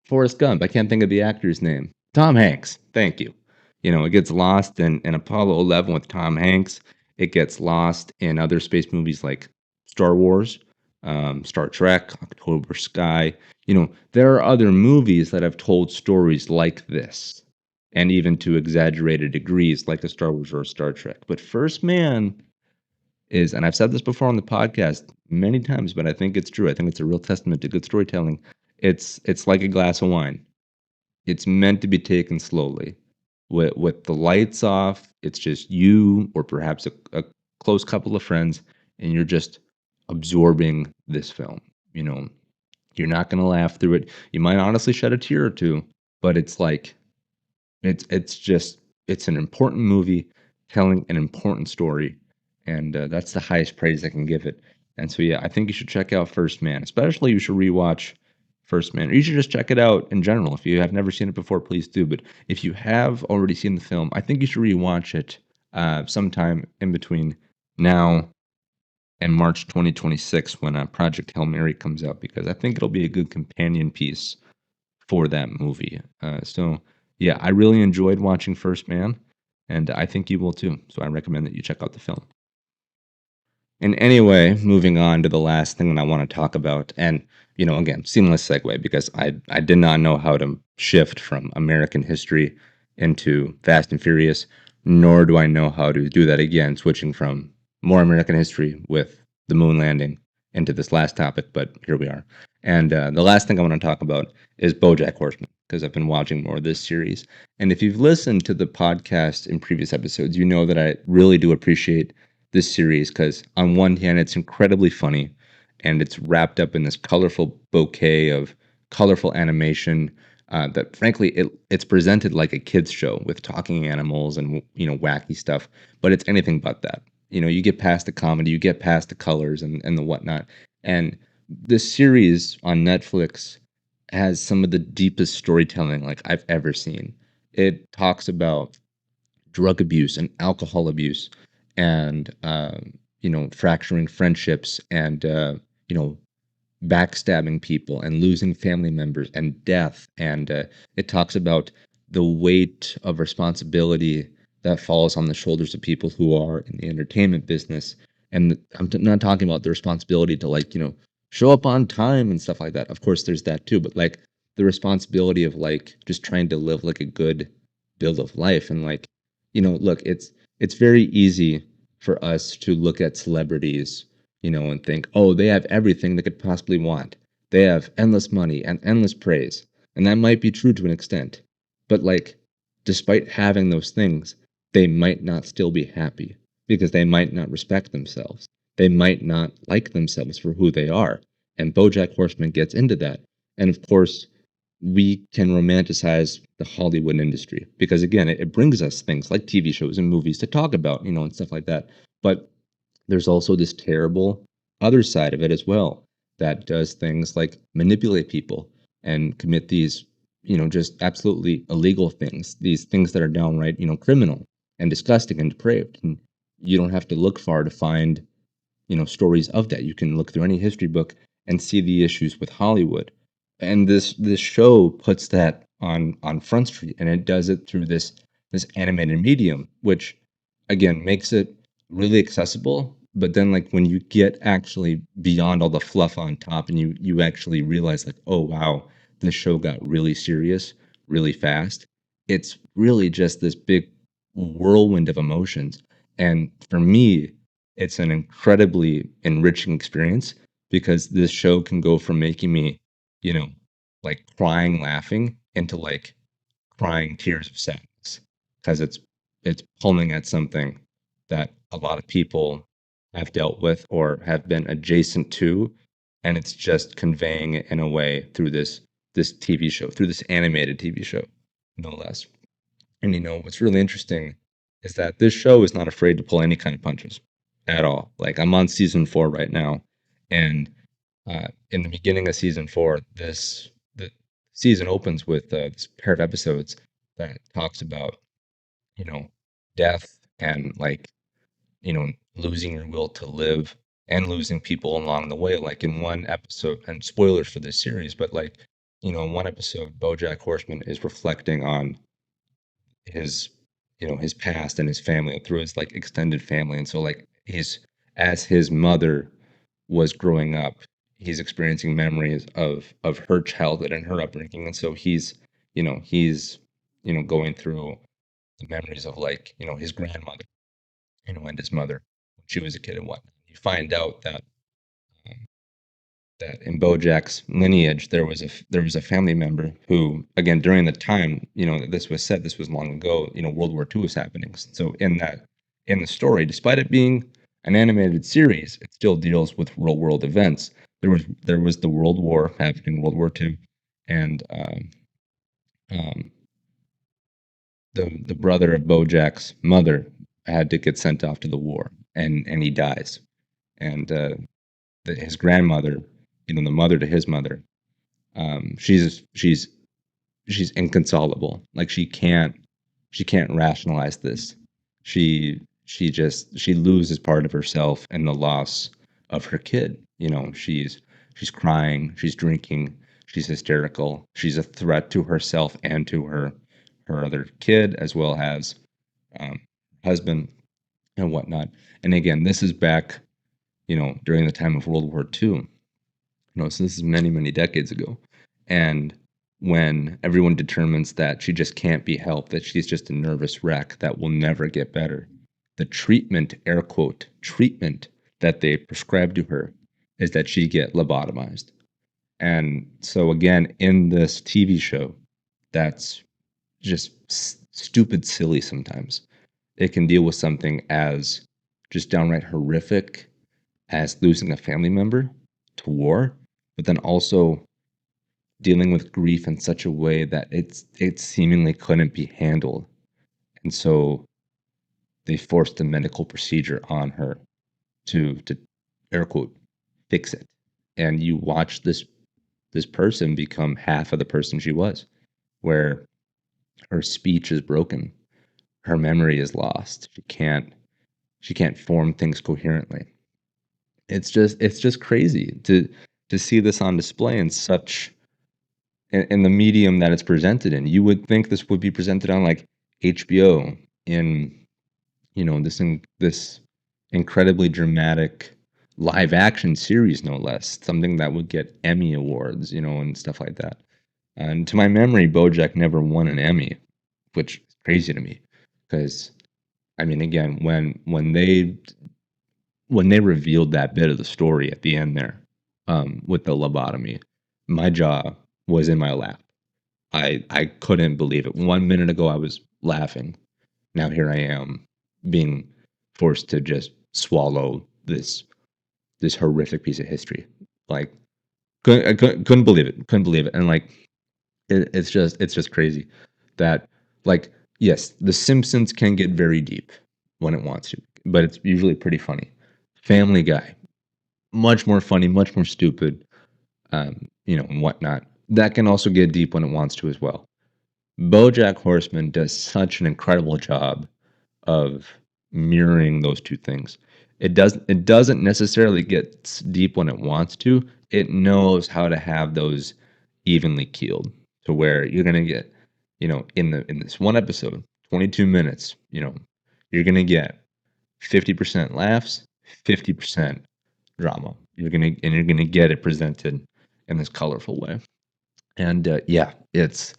Forrest Gump. I can't think of the actor's name. Tom Hanks. Thank you. It gets lost in Apollo 11 with Tom Hanks. It gets lost in other space movies like Star Wars, Star Trek, October Sky. There are other movies that have told stories like this, and even to exaggerated degrees, like a Star Wars or a Star Trek. But First Man is, and I've said this before on the podcast many times, but I think it's true. I think it's a real testament to good storytelling. It's like a glass of wine. It's meant to be taken slowly. With the lights off, it's just you or perhaps a close couple of friends, and you're just absorbing this film. You know, you're not going to laugh through it. You might honestly shed a tear or two, but it's like it's an important movie telling an important story, and that's the highest praise I can give it. And so yeah, I think you should check out First Man. Especially you should rewatch First Man, or you should just check it out in general. If you have never seen it before, please do. But if you have already seen the film, I think you should rewatch it sometime in between now and March 2026 when Project Hail Mary comes out, because I think it'll be a good companion piece for that movie. So yeah, I really enjoyed watching First Man, and I think you will too. So I recommend that you check out the film. And anyway, moving on to the last thing that I want to talk about, and again, seamless segue because I did not know how to shift from American history into Fast and Furious, nor do I know how to do that again, switching from more American history with the moon landing into this last topic. But here we are. And the last thing I want to talk about is BoJack Horseman, because I've been watching more of this series. And if you've listened to the podcast in previous episodes, you know that I really do appreciate this series because on one hand it's incredibly funny and it's wrapped up in this colorful bouquet of colorful animation that frankly it's presented like a kids show with talking animals and wacky stuff, but it's anything but that. You get past the comedy, you get past the colors and the whatnot, and this series on Netflix has some of the deepest storytelling like I've ever seen. It talks about drug abuse and alcohol abuse and fracturing friendships and backstabbing people and losing family members and death, and it talks about the weight of responsibility that falls on the shoulders of people who are in the entertainment business, And not talking about the responsibility to like, show up on time and stuff like that. Of course, there's that too, but like the responsibility of like just trying to live like a good build of life. And like, look, it's very easy for us to look at celebrities, and think, oh, they have everything they could possibly want. They have endless money and endless praise. And that might be true to an extent. But like, despite having those things, they might not still be happy because they might not respect themselves. They might not like themselves for who they are. And BoJack Horseman gets into that. And of course, we can romanticize the Hollywood industry because again, it brings us things like TV shows and movies to talk about, and stuff like that. But there's also this terrible other side of it as well that does things like manipulate people and commit these, just absolutely illegal things, these things that are downright, criminal and disgusting and depraved. And you don't have to look far to find, stories of that. You can look through any history book and see the issues with Hollywood. And this show puts that on Front Street, and it does it through this animated medium, which again makes it really accessible. But then like when you get actually beyond all the fluff on top and you actually realize like, oh wow, this show got really serious really fast. It's really just this big whirlwind of emotions. And for me, it's an incredibly enriching experience because this show can go from making me, you know, like crying laughing into like crying tears of sadness because it's pulling at something that a lot of people have dealt with or have been adjacent to, and it's just conveying it in a way through this TV show, through this animated TV show, no less. And what's really interesting is that this show is not afraid to pull any kind of punches at all. Like I'm on season 4 right now, and in the beginning of season 4, the season opens with this pair of episodes that talks about you know death and like losing your will to live and losing people along the way. Like in one episode, and spoilers for this series, but like in one episode, BoJack Horseman is reflecting on his his past and his family through his like extended family, and so like he's as his mother was growing up, he's experiencing memories of her childhood and her upbringing, and so he's going through the memories of like his grandmother, and his mother when she was a kid and whatnot. You find out um, that in BoJack's lineage there was a family member who, again, during the time that this was said, this was long ago. World War II was happening. So in the story, despite it being an animated series, it still deals with real world events. There was the World War happening, World War II, and um, the brother of BoJack's mother had to get sent off to the war, and he dies, and his grandmother, the mother to his mother, she's inconsolable. Like she can't rationalize this. She loses part of herself in the loss of her kid. She's crying, she's drinking, she's hysterical, she's a threat to herself and to her other kid as well as um, husband and whatnot. And again, this is back during the time of World War II. So this is many, many decades ago. And when everyone determines that she just can't be helped, that she's just a nervous wreck that will never get better, the treatment, air quote, treatment that they prescribe to her is that she get lobotomized. And so again, in this TV show, that's just stupid silly sometimes. It can deal with something as just downright horrific as losing a family member to war, but then also dealing with grief in such a way that it seemingly couldn't be handled. And so they forced a medical procedure on her to air quote fix it. And you watch this person become half of the person she was, where her speech is broken, her memory is lost. She can't form things coherently. It's just crazy to see this on display in such in the medium that it's presented in. You would think this would be presented on like HBO in this incredibly dramatic live action series, no less. Something that would get Emmy awards, and stuff like that. And to my memory, BoJack never won an Emmy, which is crazy to me, because I mean, again, when they revealed that bit of the story at the end there, with the lobotomy, my jaw was in my lap. I couldn't believe it. 1 minute ago, I was laughing. Now here I am being forced to just swallow this horrific piece of history. Like, couldn't believe it. Couldn't believe it. And like, it's just crazy that, like, yes, The Simpsons can get very deep when it wants to, but it's usually pretty funny. Family Guy, much more funny, much more stupid, and whatnot. That can also get deep when it wants to as well. BoJack Horseman does such an incredible job of mirroring those two things. It doesn't necessarily get deep when it wants to. It knows how to have those evenly keeled to where you're gonna get, in this one episode, 22 minutes, you're gonna get 50% laughs, 50% drama. You're gonna get it presented in this colorful way. And yeah, it's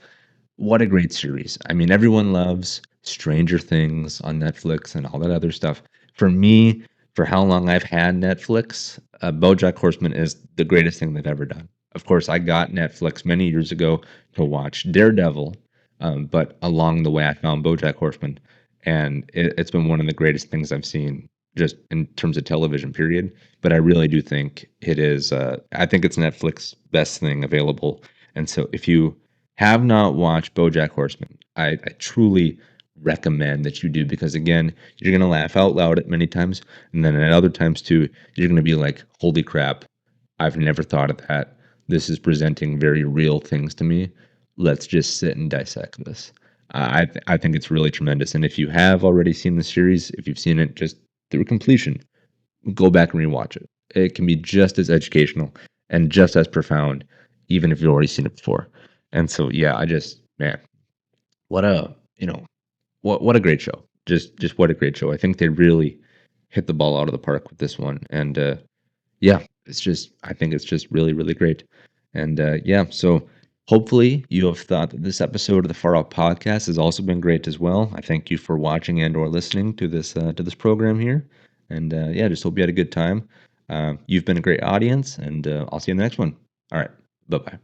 what a great series. I mean, everyone loves Stranger Things on Netflix and all that other stuff. For me, for how long I've had Netflix, BoJack Horseman is the greatest thing they've ever done. Of course, I got Netflix many years ago to watch Daredevil, but along the way, I found BoJack Horseman, and it's been one of the greatest things I've seen just in terms of television, period. But I really do think it is. I think it's Netflix's best thing available. And so, if you have not watched BoJack Horseman, I truly recommend that you do, because again, you're gonna laugh out loud at many times, and then at other times too, you're gonna be like, "Holy crap! I've never thought of that. This is presenting very real things to me. Let's just sit and dissect this." I think it's really tremendous. And if you have already seen the series, if you've seen it just through completion, go back and rewatch it. It can be just as educational and just as profound, even if you've already seen it before. And so, yeah, man, what a what a great show. Just what a great show. I think they really hit the ball out of the park with this one. And yeah, I think it's just really, really great. And yeah, so hopefully you have thought that this episode of the Far Out Podcast has also been great as well. I thank you for watching and or listening to this program here. And yeah, just hope you had a good time. You've been a great audience, and I'll see you in the next one. All right, bye bye.